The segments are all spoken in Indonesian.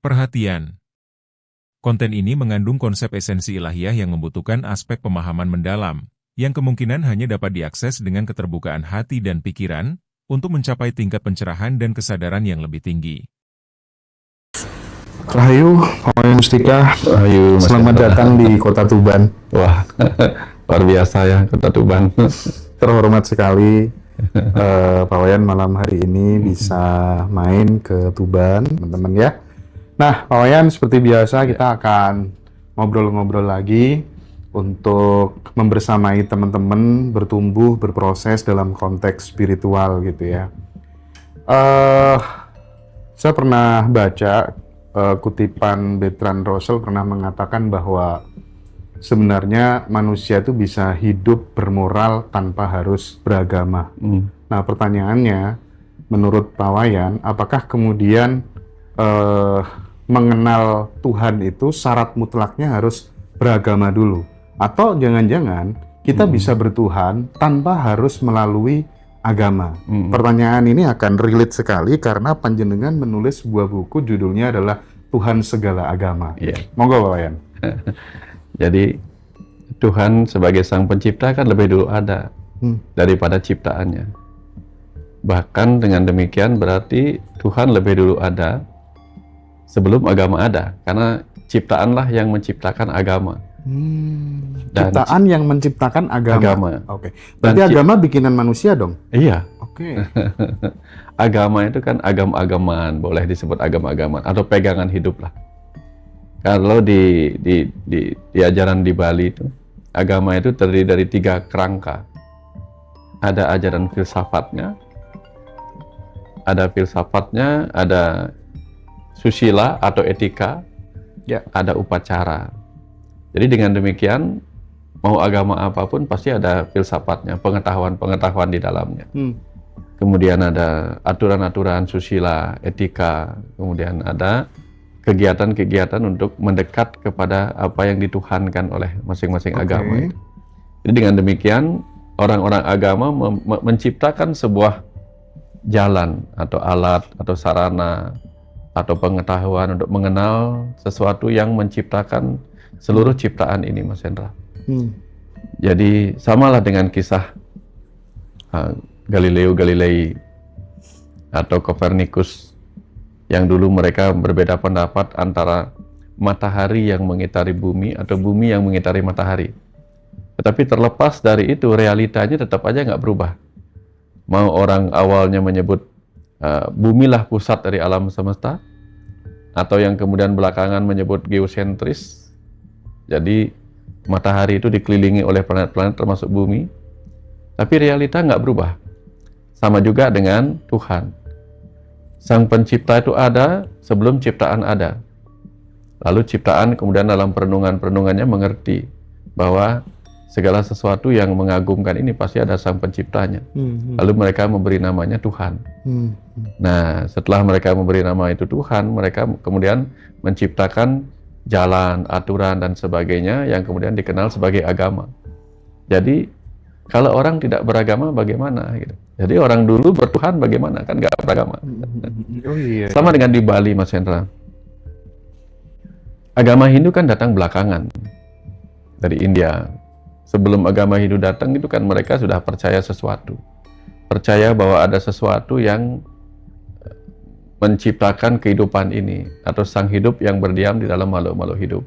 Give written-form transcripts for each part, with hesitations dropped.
Perhatian. Konten ini mengandung konsep esensi ilahiyah yang membutuhkan aspek pemahaman mendalam, yang kemungkinan hanya dapat diakses dengan keterbukaan hati dan pikiran, untuk mencapai tingkat pencerahan dan kesadaran yang lebih tinggi. Rahayu, Pak Mustika, Rahayu, selamat datang di Kota Tuban. Wah, luar biasa ya Kota Tuban. Terhormat sekali Pak Wayan malam hari ini bisa main ke Tuban, teman-teman ya. Nah, Pak Wayan, seperti biasa kita akan ngobrol-ngobrol lagi untuk membersamai teman-teman bertumbuh, berproses dalam konteks spiritual gitu ya. Saya pernah baca kutipan Bertrand Russell pernah mengatakan bahwa sebenarnya manusia itu bisa hidup bermoral tanpa harus beragama. Nah, pertanyaannya, menurut Pak Wayan, apakah kemudian mengenal Tuhan itu syarat mutlaknya harus beragama dulu? Atau jangan-jangan kita bisa bertuhan tanpa harus melalui agama? Pertanyaan ini akan relate sekali karena panjenengan menulis sebuah buku judulnya adalah Tuhan Segala Agama. Monggo Pak Wayan. Jadi Tuhan sebagai Sang Pencipta kan lebih dulu ada daripada ciptaannya. Bahkan dengan demikian berarti Tuhan lebih dulu ada sebelum agama ada, karena ciptaanlah yang menciptakan agama. Ciptaan yang menciptakan agama. Oke. Berarti agama bikinan manusia dong? Iya. Oke. Agama itu kan agam-agaman, boleh disebut agam-agaman atau pegangan hidup lah. Kalau di ajaran di Bali itu, agama itu terdiri dari 3 kerangka. Ada ajaran filsafatnya, ada susila atau etika, ada upacara. Jadi dengan demikian, mau agama apapun pasti ada filsafatnya, pengetahuan di dalamnya. Kemudian ada aturan-aturan susila, etika, kemudian ada kegiatan-kegiatan untuk mendekat kepada apa yang dituhankan oleh masing-masing agama itu. Jadi dengan demikian, orang-orang agama menciptakan sebuah jalan atau alat atau sarana atau pengetahuan untuk mengenal sesuatu yang menciptakan seluruh ciptaan ini, Mas Hendra. Jadi samalah dengan kisah Galileo Galilei atau Copernicus yang dulu mereka berbeda pendapat antara matahari yang mengitari bumi atau bumi yang mengitari matahari. Tetapi terlepas dari itu, realitanya tetap aja nggak berubah. Mau orang awalnya menyebut bumilah pusat dari alam semesta, atau yang kemudian belakangan menyebut geosentris, jadi matahari itu dikelilingi oleh planet-planet termasuk bumi, tapi realita nggak berubah. Sama juga dengan Tuhan. Sang Pencipta itu ada sebelum ciptaan ada. Lalu ciptaan kemudian dalam perenungan-perenungannya mengerti bahwa segala sesuatu yang mengagumkan ini pasti ada Sang Penciptanya. Lalu mereka memberi namanya Tuhan. Nah, setelah mereka memberi nama itu Tuhan, mereka kemudian menciptakan jalan, aturan, dan sebagainya yang kemudian dikenal sebagai agama. Jadi, kalau orang tidak beragama bagaimana? Gitu. Jadi orang dulu bertuhan bagaimana? Kan nggak beragama. Sama dengan di Bali, Mas Hendra. Agama Hindu kan datang belakangan dari India. Sebelum agama Hindu datang itu kan mereka sudah percaya sesuatu. Percaya bahwa ada sesuatu yang menciptakan kehidupan ini, atau sang hidup yang berdiam di dalam makhluk-makhluk hidup.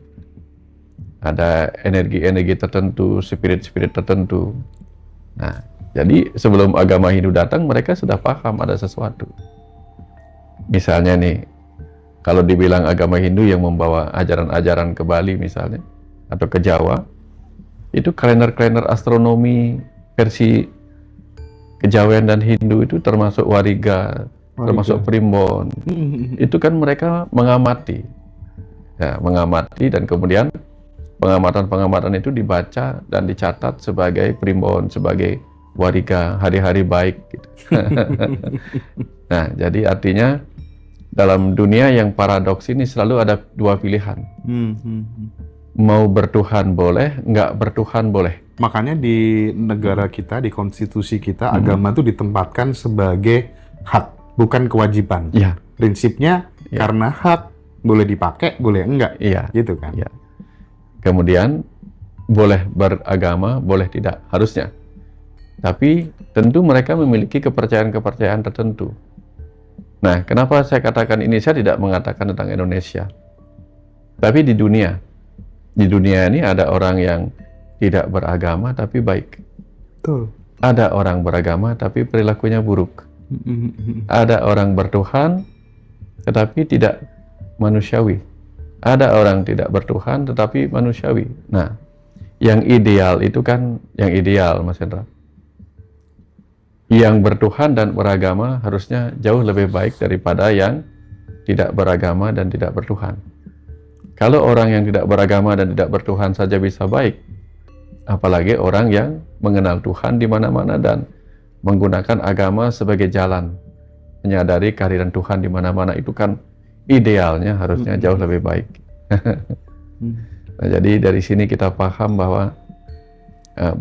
Ada energi-energi tertentu, spirit-spirit tertentu. Nah, jadi sebelum agama Hindu datang, mereka sudah paham ada sesuatu. Misalnya nih, kalau dibilang agama Hindu yang membawa ajaran-ajaran ke Bali misalnya, atau ke Jawa, itu kalender-kalender astronomi versi kejawen dan Hindu itu termasuk Wariga, termasuk Primbon. Itu kan mereka mengamati. Ya, mengamati, dan kemudian pengamatan-pengamatan itu dibaca dan dicatat sebagai Primbon, sebagai Wariga, hari-hari baik gitu. Nah, jadi artinya dalam dunia yang paradoks ini selalu ada 2 pilihan. Mau bertuhan boleh, nggak bertuhan boleh. Makanya di negara kita, di konstitusi kita, agama itu ditempatkan sebagai hak, bukan kewajiban. Prinsipnya karena hak, boleh dipakai, boleh enggak, Iya. gitu kan? Iya. Kemudian boleh beragama, boleh tidak, harusnya. Tapi tentu mereka memiliki kepercayaan-kepercayaan tertentu. Nah, kenapa saya katakan ini? Saya tidak mengatakan tentang Indonesia. Tapi di dunia ini ada orang yang tidak beragama tapi baik. Betul. Ada orang beragama tapi perilakunya buruk. Ada orang bertuhan tetapi tidak manusiawi. Ada orang tidak bertuhan tetapi manusiawi. Nah, yang ideal itu kan yang ideal, Mas Hendra. Yang bertuhan dan beragama harusnya jauh lebih baik daripada yang tidak beragama dan tidak bertuhan. Kalau orang yang tidak beragama dan tidak bertuhan saja bisa baik, apalagi orang yang mengenal Tuhan di mana-mana dan menggunakan agama sebagai jalan menyadari kehadiran Tuhan di mana-mana, itu kan idealnya harusnya jauh lebih baik. Nah, jadi dari sini kita paham bahwa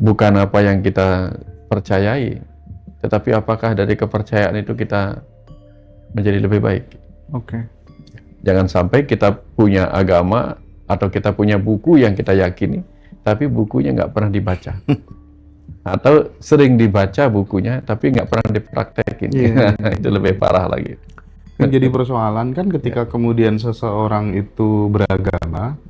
bukan apa yang kita percayai, tetapi apakah dari kepercayaan itu kita menjadi lebih baik. Oke. Jangan sampai kita punya agama atau kita punya buku yang kita yakini, tapi bukunya nggak pernah dibaca. Atau sering dibaca bukunya, tapi nggak pernah dipraktekin. Itu lebih parah lagi. Yang jadi persoalan kan ketika kemudian seseorang itu beragama,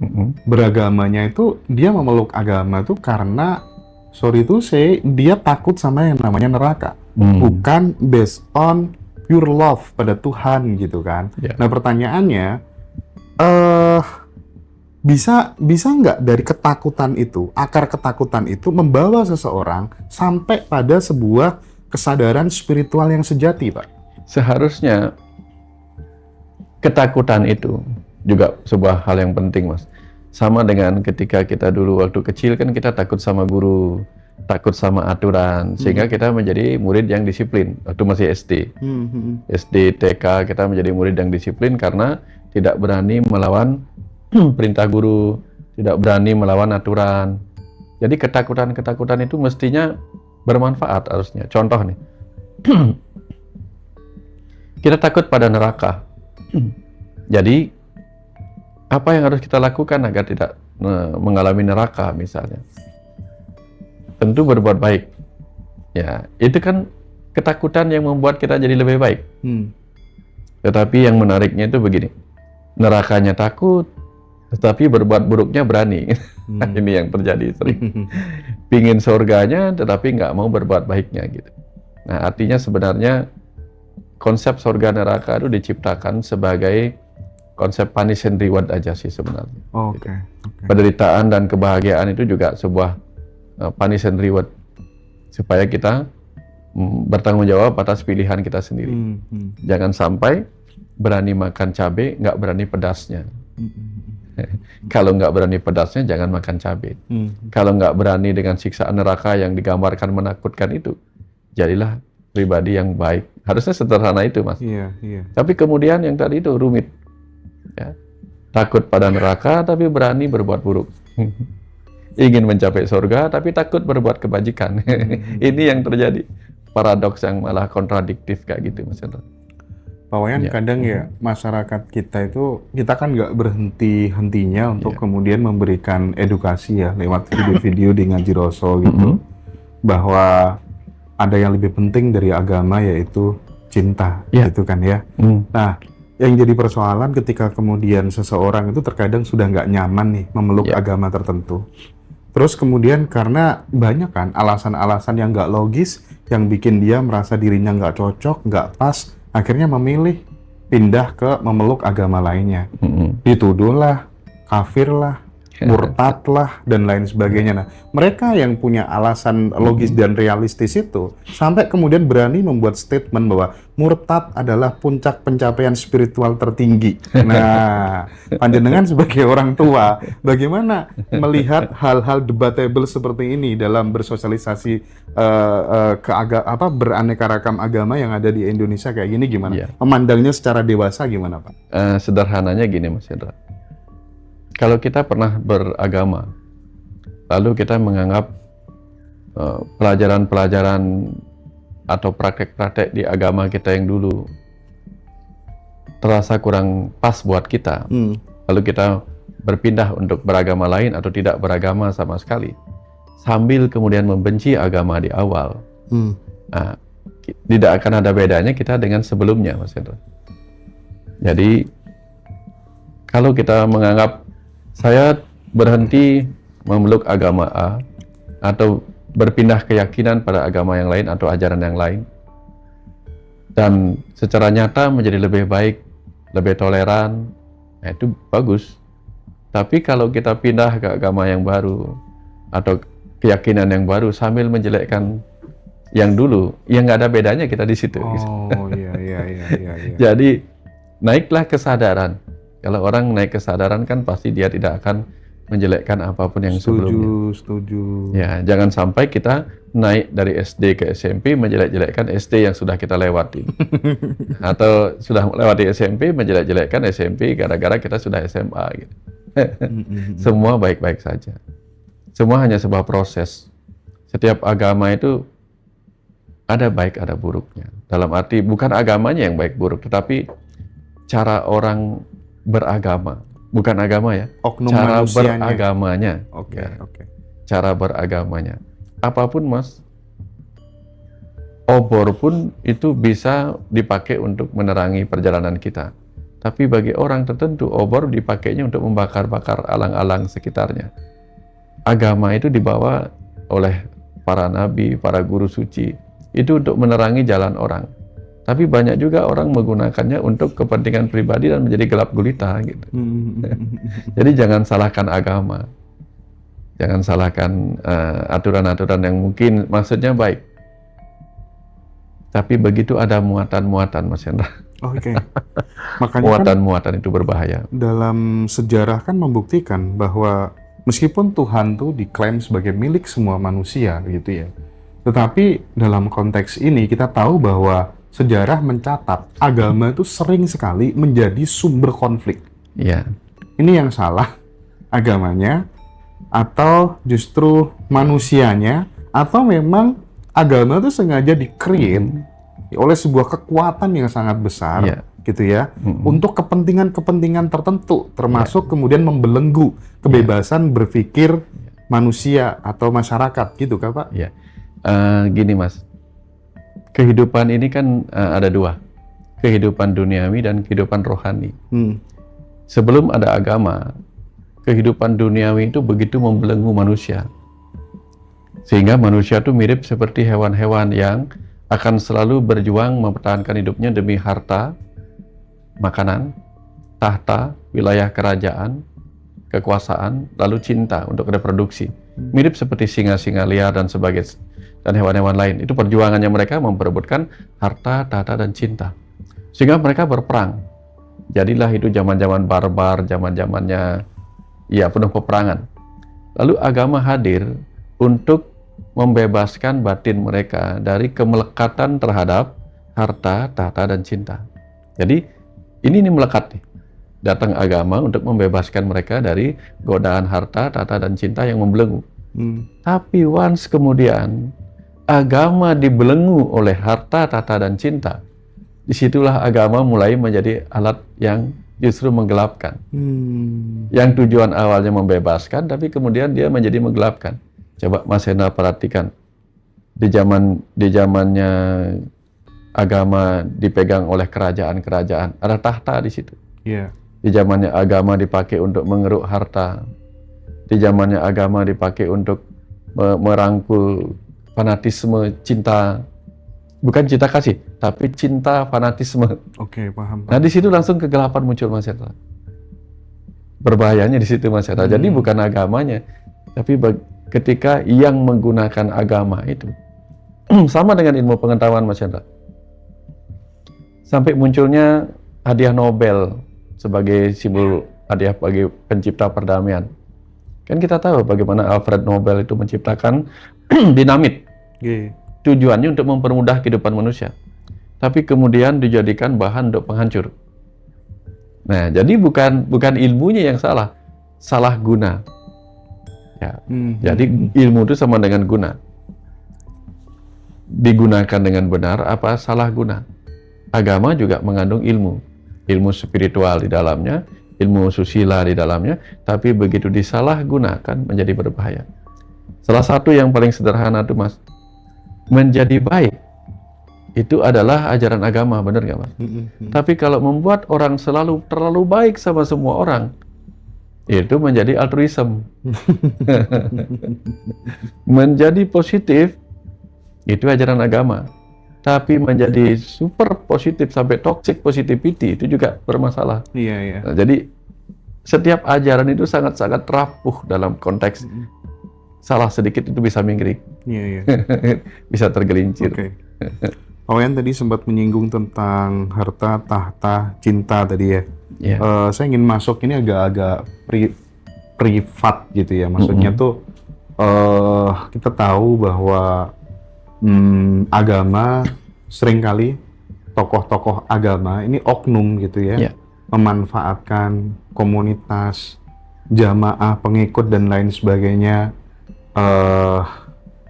beragamanya itu dia memeluk agama itu karena, sorry to say, dia takut sama yang namanya neraka. Bukan based on pure love pada Tuhan gitu kan. Nah pertanyaannya, bisa nggak dari ketakutan itu, akar ketakutan itu membawa seseorang sampai pada sebuah kesadaran spiritual yang sejati, Pak? Seharusnya ketakutan itu juga sebuah hal yang penting, Mas. Sama dengan ketika kita dulu waktu kecil kan kita takut sama guru, takut sama aturan, sehingga kita menjadi murid yang disiplin waktu masih SD. SD, TK, kita menjadi murid yang disiplin karena tidak berani melawan perintah guru, tidak berani melawan aturan. Jadi ketakutan-ketakutan itu mestinya bermanfaat harusnya. Contoh nih, kita takut pada neraka. Jadi apa yang harus kita lakukan agar tidak mengalami neraka misalnya? Tentu berbuat baik. Ya, itu kan ketakutan yang membuat kita jadi lebih baik. Tetapi yang menariknya itu begini, nerakanya takut, tetapi berbuat buruknya berani. Ini yang terjadi sering. Pingin surganya, tetapi nggak mau berbuat baiknya gitu. Nah, artinya sebenarnya konsep surga neraka itu diciptakan sebagai konsep punish and reward aja sih sebenarnya. Oke. Penderitaan dan kebahagiaan itu juga sebuah punish and reward supaya kita bertanggung jawab atas pilihan kita sendiri. Jangan sampai berani makan cabai, nggak berani pedasnya. Kalau nggak berani pedasnya, jangan makan cabai. Kalau nggak berani dengan siksaan neraka yang digambarkan menakutkan itu, jadilah pribadi yang baik. Harusnya sederhana itu, Mas. Iya. Tapi kemudian yang tadi itu rumit. Ya. Takut pada neraka, tapi berani berbuat buruk. Ingin mencapai surga, tapi takut berbuat kebajikan. Ini yang terjadi. Paradoks yang malah kontradiktif kayak gitu, Mas Hendra. Pak Wayan, kadang ya masyarakat kita itu, kita kan nggak berhenti-hentinya untuk kemudian memberikan edukasi ya lewat video-video di Ngaji Roso gitu, bahwa ada yang lebih penting dari agama yaitu cinta, gitu kan ya. Nah, yang jadi persoalan ketika kemudian seseorang itu terkadang sudah nggak nyaman nih memeluk agama tertentu. Terus kemudian karena banyak kan alasan-alasan yang nggak logis, yang bikin dia merasa dirinya nggak cocok, nggak pas, akhirnya memilih pindah ke memeluk agama lainnya. Dituduhlah, kafir lah, murtad lah, dan lain sebagainya. Nah, mereka yang punya alasan logis dan realistis itu, sampai kemudian berani membuat statement bahwa murtad adalah puncak pencapaian spiritual tertinggi. Nah, panjenengan sebagai orang tua, bagaimana melihat hal-hal debatable seperti ini dalam bersosialisasi beraneka ragam agama yang ada di Indonesia kayak gini, gimana? Memandangnya secara dewasa gimana, Pak? Sederhananya gini, Mas Hendra. Kalau kita pernah beragama, lalu kita menganggap pelajaran-pelajaran atau praktek-praktek di agama kita yang dulu terasa kurang pas buat kita, lalu kita berpindah untuk beragama lain atau tidak beragama sama sekali, sambil kemudian membenci agama di awal, nah, tidak akan ada bedanya kita dengan sebelumnya, Mas Hendra. Jadi kalau kita menganggap saya berhenti memeluk agama A atau berpindah keyakinan pada agama yang lain atau ajaran yang lain, dan secara nyata menjadi lebih baik, lebih toleran, nah itu bagus. Tapi kalau kita pindah ke agama yang baru atau keyakinan yang baru sambil menjelekkan yang dulu, ya nggak ada bedanya kita di situ. Oh iya. Jadi naiklah kesadaran. Kalau orang naik kesadaran kan pasti dia tidak akan menjelekkan apapun yang sebelumnya. Setuju. Ya, jangan sampai kita naik dari SD ke SMP menjelek-jelekkan SD yang sudah kita lewati. Atau sudah melewati SMP menjelek-jelekkan SMP gara-gara kita sudah SMA gitu. Semua baik-baik saja. Semua hanya sebuah proses. Setiap agama itu ada baik ada buruknya. Dalam arti bukan agamanya yang baik buruk, tetapi cara orang beragama. Bukan agama ya, Oknum cara manusianya. beragamanya. Oke. Cara beragamanya. Apapun Mas, obor pun itu bisa dipakai untuk menerangi perjalanan kita. Tapi bagi orang tertentu, obor dipakainya untuk membakar-bakar alang-alang sekitarnya. Agama itu dibawa oleh para nabi, para guru suci, itu untuk menerangi jalan orang. Tapi banyak juga orang menggunakannya untuk kepentingan pribadi dan menjadi gelap gulita gitu. Jadi jangan salahkan agama. Jangan salahkan aturan-aturan yang mungkin maksudnya baik. Tapi begitu ada muatan-muatan, Mas Hendra. Oke. Makanya Muatan-muatan itu berbahaya. dalam sejarah kan membuktikan bahwa meskipun Tuhan tuh diklaim sebagai milik semua manusia gitu ya. Tetapi dalam konteks ini kita tahu bahwa sejarah mencatat agama itu sering sekali menjadi sumber konflik. Iya. Ini yang salah, agamanya, atau justru manusianya, atau memang agama itu sengaja di-create oleh sebuah kekuatan yang sangat besar, Iya. gitu ya, untuk kepentingan-kepentingan tertentu, termasuk kemudian membelenggu kebebasan berpikir manusia atau masyarakat, gitu kan Pak? Iya. Gini Mas, kehidupan ini kan ada dua, kehidupan duniawi dan kehidupan rohani. Sebelum ada agama, kehidupan duniawi itu begitu membelenggu manusia, sehingga manusia itu mirip seperti hewan-hewan yang akan selalu berjuang mempertahankan hidupnya demi harta, makanan, tahta, wilayah kerajaan, kekuasaan, lalu cinta untuk reproduksi. Mirip seperti singa-singa liar dan sebagainya, dan hewan-hewan lain. Itu perjuangannya mereka memperebutkan harta, tahta, dan cinta. Sehingga mereka berperang. Jadilah itu zaman-zaman barbar, zaman-zamannya ya penuh peperangan. Lalu agama hadir untuk membebaskan batin mereka dari kemelekatan terhadap harta, tahta, dan cinta. Jadi ini melekat nih. Datang agama untuk membebaskan mereka dari godaan harta, tahta, dan cinta yang membelenggu. Tapi once kemudian agama dibelenggu oleh harta, tahta, dan cinta, disitulah agama mulai menjadi alat yang justru menggelapkan. Yang tujuan awalnya membebaskan, tapi kemudian dia menjadi menggelapkan. Coba Mas Hendra perhatikan, di zamannya agama dipegang oleh kerajaan-kerajaan, ada tahta di situ. Di zamannya agama dipakai untuk mengeruk harta, di zamannya agama dipakai untuk merangkul fanatisme cinta, bukan cinta kasih, tapi cinta fanatisme. Oke, paham. Nah di situ langsung kegelapan muncul, Mas Hendra. Berbahayanya di situ, Mas Hendra. Jadi bukan agamanya, tapi ketika yang menggunakan agama itu sama dengan ilmu pengetahuan, Mas Hendra. Sampai munculnya hadiah Nobel sebagai simbol hadiah bagi pencipta perdamaian. Kan kita tahu bagaimana Alfred Nobel itu menciptakan dinamit. Tujuannya untuk mempermudah kehidupan manusia. Tapi kemudian dijadikan bahan untuk penghancur. Nah, jadi bukan ilmunya yang salah, salah guna. Ya. Jadi ilmu itu sama dengan guna. Digunakan dengan benar apa salah guna. Agama juga mengandung ilmu. ilmu spiritual di dalamnya, ilmu susila di dalamnya, tapi begitu disalahgunakan menjadi berbahaya. Salah satu yang paling sederhana tuh Mas, menjadi baik itu adalah ajaran agama, benar nggak Mas? Tapi kalau membuat orang selalu terlalu baik sama semua orang, itu menjadi altruism. Menjadi positif itu ajaran agama. Tapi menjadi super positif sampai toxic positivity itu juga bermasalah. Iya, iya. Nah, jadi setiap ajaran itu sangat-sangat rapuh dalam konteks salah sedikit itu bisa mingkrik. Iya, iya. Bisa tergelincir. Oke. Pak Wayan tadi sempat menyinggung tentang harta, tahta, cinta tadi ya. Ya. Saya ingin masuk ini agak-agak privat gitu ya. Maksudnya tuh kita tahu bahwa agama seringkali tokoh-tokoh agama ini oknum gitu ya, memanfaatkan komunitas, jamaah, pengikut dan lain sebagainya,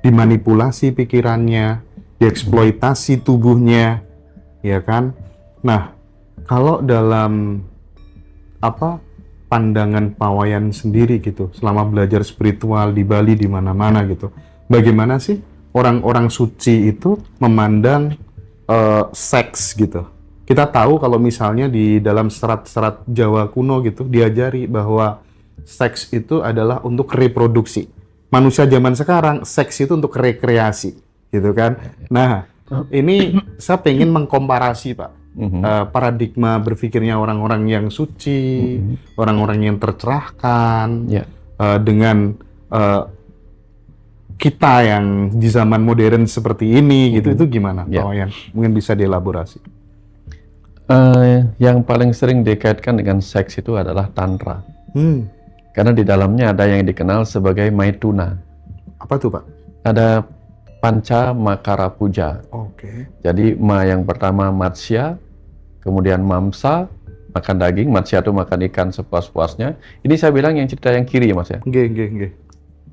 dimanipulasi pikirannya, dieksploitasi tubuhnya, ya kan? Nah, kalau dalam pandangan Pak Wayan sendiri gitu, selama belajar spiritual di Bali di mana-mana gitu, bagaimana sih orang-orang suci itu memandang seks gitu? Kita tahu kalau misalnya di dalam serat-serat Jawa kuno gitu diajari bahwa seks itu adalah untuk reproduksi. Manusia zaman sekarang seks itu untuk rekreasi, gitu kan? Nah, ini saya pengen mengkomparasi Pak, paradigma berpikirnya orang-orang yang suci, orang-orang yang tercerahkan, dengan kita yang di zaman modern seperti ini gitu, itu gimana Pak Wayan? Mungkin bisa dielaborasi. Yang paling sering dikaitkan dengan seks itu adalah tantra. Karena di dalamnya ada yang dikenal sebagai maituna. Apa tuh Pak? Ada panca makara puja. Oke. Jadi ma yang pertama matsya, kemudian mamsa, makan daging. Matsya itu makan ikan sepuas-puasnya. Ini saya bilang yang cerita yang kiri ya Mas ya. Nggih.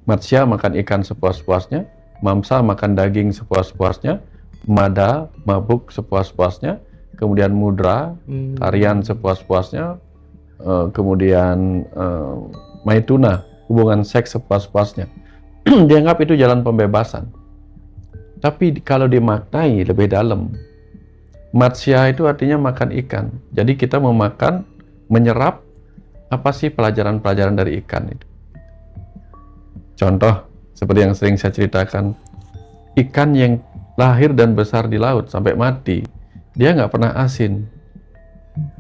Matsya makan ikan sepuas-puasnya, mamsa makan daging sepuas-puasnya, mada mabuk sepuas-puasnya, kemudian mudra tarian sepuas-puasnya, kemudian maituna hubungan seks sepuas-puasnya. Dianggap itu jalan pembebasan. Tapi kalau dimaknai lebih dalam, matsya itu artinya makan ikan. Jadi kita memakan, menyerap apa sih pelajaran-pelajaran dari ikan itu. Contoh, seperti yang sering saya ceritakan, ikan yang lahir dan besar di laut sampai mati, dia nggak pernah asin.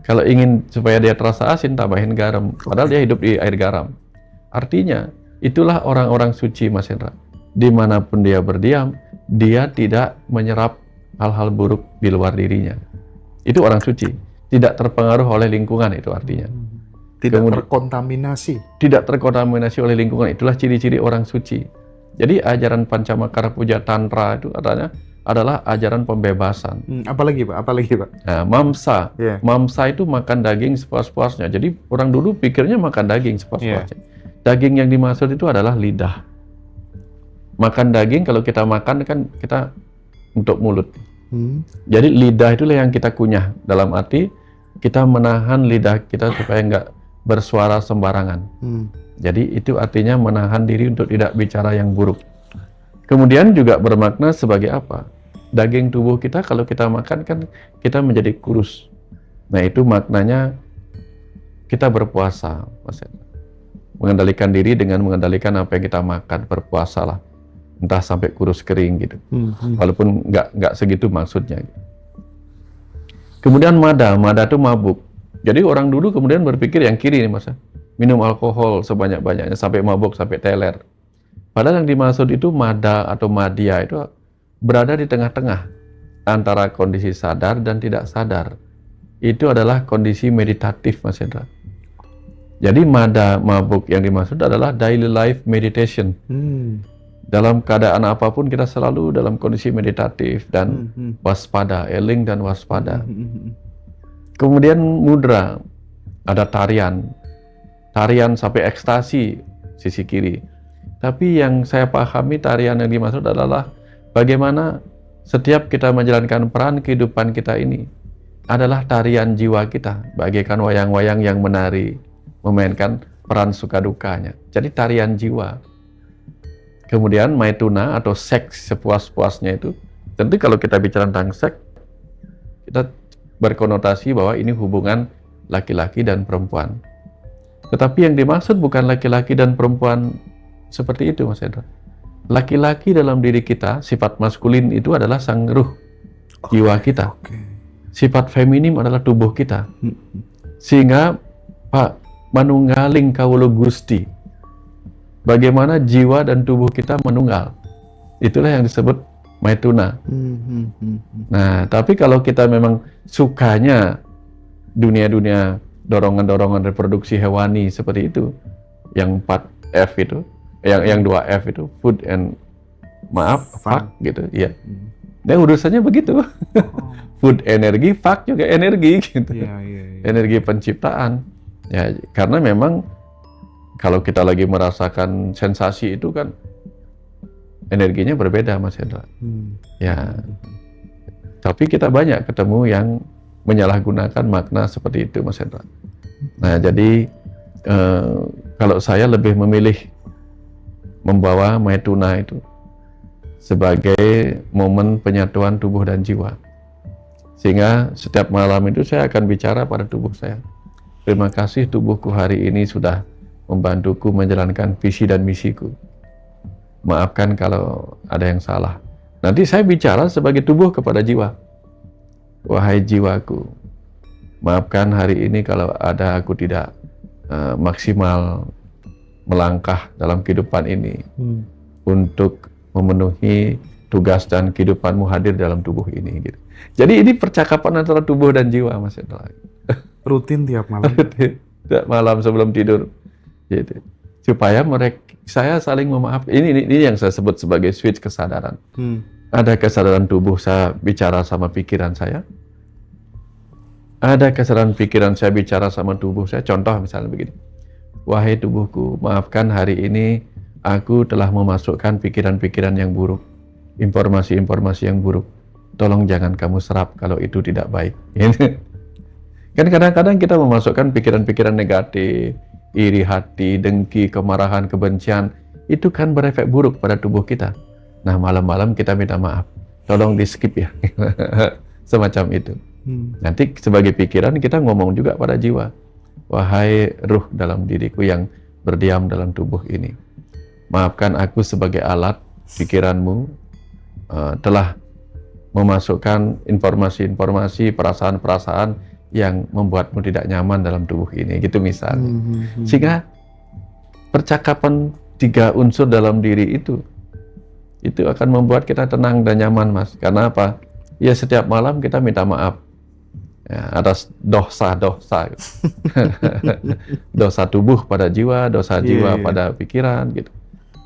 Kalau ingin supaya dia terasa asin, tambahin garam. Padahal dia hidup di air garam. Artinya, itulah orang-orang suci Mas Hendra. Dimanapun dia berdiam, dia tidak menyerap hal-hal buruk di luar dirinya. Itu orang suci. Tidak terpengaruh oleh lingkungan, itu artinya. Tidak terkontaminasi. Tidak terkontaminasi oleh lingkungan. Itulah ciri-ciri orang suci. Jadi ajaran Pancamakara Puja Tantra itu adalah ajaran pembebasan. Apalagi Pak? Nah, mamsa. Mamsa itu makan daging sepuas-puasnya. Jadi orang dulu pikirnya makan daging sepuas-puasnya. Daging yang dimaksud itu adalah lidah. Makan daging kalau kita makan kan kita untuk mulut. Jadi lidah itulah yang kita kunyah. Dalam arti kita menahan lidah kita supaya nggak bersuara sembarangan. Jadi itu artinya menahan diri untuk tidak bicara yang buruk. Kemudian juga bermakna sebagai apa? Daging tubuh kita kalau kita makan kan kita menjadi kurus. Nah itu maknanya kita berpuasa, Mas. Mengendalikan diri dengan mengendalikan apa yang kita makan, berpuasalah. Entah sampai kurus kering gitu. Walaupun nggak segitu maksudnya. Kemudian mada itu mabuk. Jadi orang dulu kemudian berpikir yang kiri nih Mas. Minum alkohol sebanyak-banyaknya sampai mabuk, sampai teler. Padahal yang dimaksud itu mada atau madya itu berada di tengah-tengah antara kondisi sadar dan tidak sadar. Itu adalah kondisi meditatif Mas Hendra. Jadi mada mabuk yang dimaksud adalah daily life meditation. Dalam keadaan apapun kita selalu dalam kondisi meditatif dan waspada, eling dan waspada. Kemudian mudra, ada tarian sampai ekstasi sisi kiri. Tapi yang saya pahami tarian yang dimaksud adalah bagaimana setiap kita menjalankan peran kehidupan kita ini adalah tarian jiwa kita, bagaikan wayang-wayang yang menari, memainkan peran suka dukanya. Jadi tarian jiwa. Kemudian maituna atau seks sepuas-puasnya itu, tentu kalau kita bicara tentang seks, kita berkonotasi bahwa ini hubungan laki-laki dan perempuan. Tetapi yang dimaksud bukan laki-laki dan perempuan seperti itu, Mas Hendra. Laki-laki dalam diri kita, sifat maskulin itu adalah sang ruh, jiwa kita. Sifat feminim adalah tubuh kita. Sehingga Pak manunggaling kawula Gusti. Bagaimana jiwa dan tubuh kita menunggal. Itulah yang disebut maituna. Nah, tapi kalau kita memang sukanya dunia-dunia dorongan-dorongan reproduksi hewani seperti itu, yang 4F itu, yang 2F itu, food and fuck gitu, ya. Dan urusannya begitu. Food energi, fuck juga energi gitu. Energi penciptaan. Ya, karena memang kalau kita lagi merasakan sensasi itu kan energinya berbeda, Mas Hendra. Ya. Tapi kita banyak ketemu yang menyalahgunakan makna seperti itu, Mas Hendra. Nah, jadi kalau saya lebih memilih membawa maituna itu sebagai momen penyatuan tubuh dan jiwa. Sehingga setiap malam itu saya akan bicara pada tubuh saya. Terima kasih tubuhku hari ini sudah membantuku menjalankan visi dan misiku. Maafkan kalau ada yang salah. Nanti saya bicara sebagai tubuh kepada jiwa. Wahai jiwaku, maafkan hari ini kalau ada aku tidak maksimal melangkah dalam kehidupan ini untuk memenuhi tugas dan kehidupanmu hadir dalam tubuh ini. Gitu. Jadi ini percakapan antara tubuh dan jiwa, Mas Hendra. Rutin tiap malam. Tiap malam sebelum tidur. Gitu. Supaya saya saling memaafkan. Ini yang saya sebut sebagai switch kesadaran. Ada kesadaran tubuh saya bicara sama pikiran saya. Ada kesadaran pikiran saya bicara sama tubuh saya. Contoh misalnya begini. Wahai tubuhku, maafkan hari ini aku telah memasukkan pikiran-pikiran yang buruk. Informasi-informasi yang buruk. Tolong jangan kamu serap kalau itu tidak baik. Kan kadang-kadang kita memasukkan pikiran-pikiran negatif, iri hati, dengki, kemarahan, kebencian. Itu kan berefek buruk pada tubuh kita. Nah, malam-malam kita minta maaf. Tolong di skip ya. Semacam itu. Nanti sebagai pikiran kita ngomong juga pada jiwa. Wahai ruh dalam diriku yang berdiam dalam tubuh ini. Maafkan aku sebagai alat pikiranmu telah memasukkan informasi-informasi, perasaan-perasaan yang membuatmu tidak nyaman dalam tubuh ini. Gitu misalnya. Sehingga percakapan 3 unsur dalam diri itu akan membuat kita tenang dan nyaman, Mas. Karena apa? Ya setiap malam kita minta maaf ya, atas dosa-dosa. Dosa tubuh pada jiwa, dosa jiwa pada pikiran, gitu.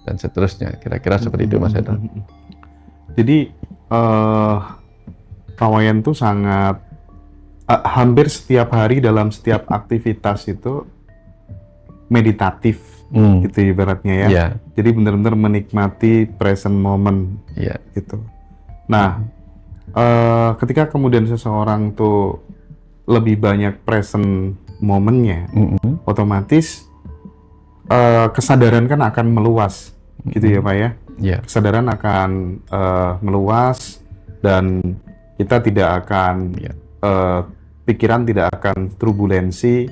Dan seterusnya. Kira-kira seperti itu, Mas Hendra. Jadi, Pak Wayan tuh sangat hampir setiap hari dalam setiap aktivitas itu meditatif gitu ibaratnya ya. Yeah. Jadi benar-benar menikmati present moment gitu. Nah, ketika kemudian seseorang tuh lebih banyak present momennya, otomatis kesadaran kan akan meluas gitu ya Pak ya. Yeah. Kesadaran akan meluas dan kita tidak akan pikiran tidak akan turbulensi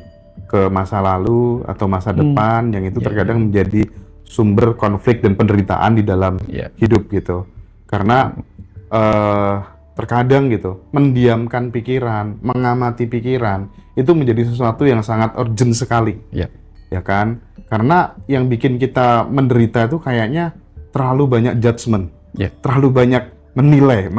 ke masa lalu atau masa depan yang itu terkadang menjadi sumber konflik dan penderitaan di dalam hidup gitu. Karena terkadang gitu mendiamkan pikiran, mengamati pikiran itu menjadi sesuatu yang sangat urgent sekali, ya kan? Karena yang bikin kita menderita itu kayaknya terlalu banyak judgement, terlalu banyak menilai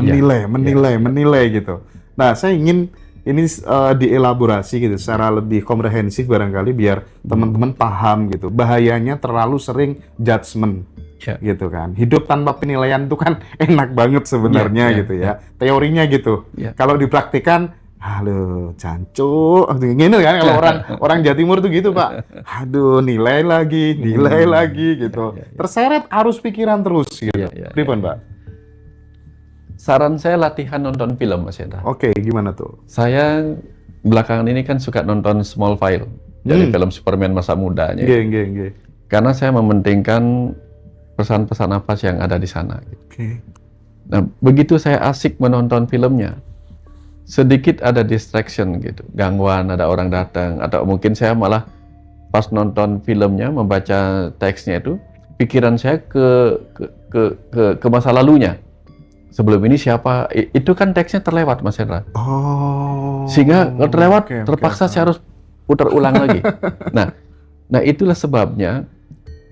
gitu. Nah, saya ingin ini dielaborasi gitu secara lebih komprehensif barangkali biar teman-teman paham gitu. Bahayanya terlalu sering judgement gitu kan. Hidup tanpa penilaian itu kan enak banget sebenarnya gitu ya. Teorinya gitu. Kalau dipraktikkan, halo jancuk, gini kan kalau orang Jawa Timur tuh gitu Pak. Aduh nilai lagi gitu. Terseret arus pikiran terus gitu. Pripun Pak? saran saya latihan nonton film, Mas Hendra. Oke, gimana tuh? Saya belakangan ini kan suka nonton Smallville, jadi film Superman masa mudanya. Nggih. Karena saya mementingkan pesan-pesan apa sih yang ada di sana. Oke. Nah, begitu saya asik menonton filmnya, sedikit ada distraction gitu, gangguan, ada orang datang, atau mungkin saya malah pas nonton filmnya, membaca teksnya itu, pikiran saya ke masa lalunya. Sebelum ini siapa? Itu kan teksnya terlewat, Mas Hendra. Oh. Sehingga terlewat, Oke. terpaksa saya harus putar ulang lagi. Nah itulah sebabnya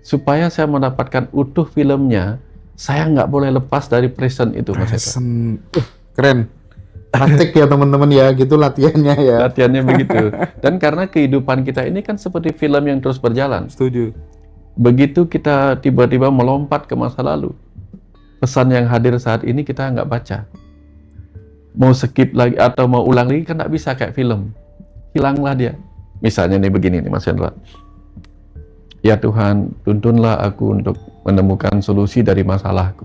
supaya saya mendapatkan utuh filmnya, saya nggak boleh lepas dari present itu, Mas Hendra. Keren. Praktik ya teman-teman ya, gitu latihannya ya. Latihannya begitu. Dan karena kehidupan kita ini kan seperti film yang terus berjalan. Setuju. Begitu kita tiba-tiba melompat ke masa lalu, pesan yang hadir saat ini kita nggak baca. Mau skip lagi atau mau ulang lagi kan nggak bisa kayak film. Hilanglah dia. Misalnya nih begini nih Mas Hendra. Ya Tuhan, tuntunlah aku untuk menemukan solusi dari masalahku.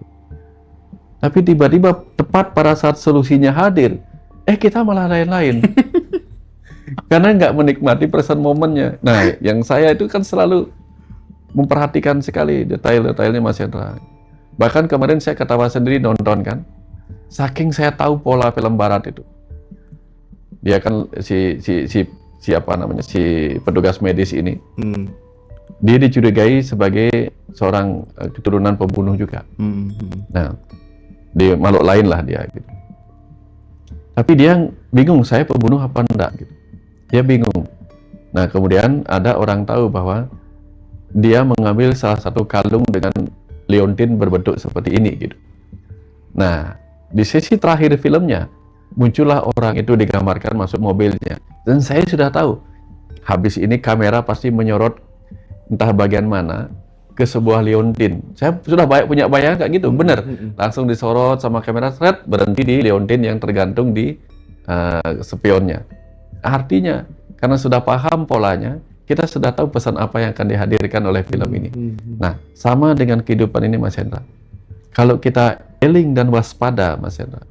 Tapi tiba-tiba tepat pada saat solusinya hadir, kita malah lain-lain. Karena nggak menikmati present momennya. Nah, yang saya itu kan selalu memperhatikan sekali detail-detailnya Mas Hendra. Bahkan kemarin saya ketawa sendiri nonton kan. Saking saya tahu pola film barat itu. Dia kan siapa namanya, si petugas medis ini. Dia dicurigai sebagai seorang keturunan pembunuh juga. Nah, dia makhluk lain lah dia gitu. Tapi dia bingung, saya pembunuh apa enggak gitu. Dia bingung. Nah, kemudian ada orang tahu bahwa dia mengambil salah satu kalung dengan liontin berbentuk seperti ini gitu. Nah, di sesi terakhir filmnya muncullah orang itu digambarkan masuk mobilnya. Dan saya sudah tahu, habis ini kamera pasti menyorot entah bagian mana ke sebuah liontin. Saya sudah punya bayangan kayak gitu, bener. Langsung disorot sama kamera, berhenti di liontin yang tergantung di spionnya. Artinya, karena sudah paham polanya, kita sudah tahu pesan apa yang akan dihadirkan oleh film ini. Nah, sama dengan kehidupan ini Mas Hendra. Kalau kita eling dan waspada Mas Hendra,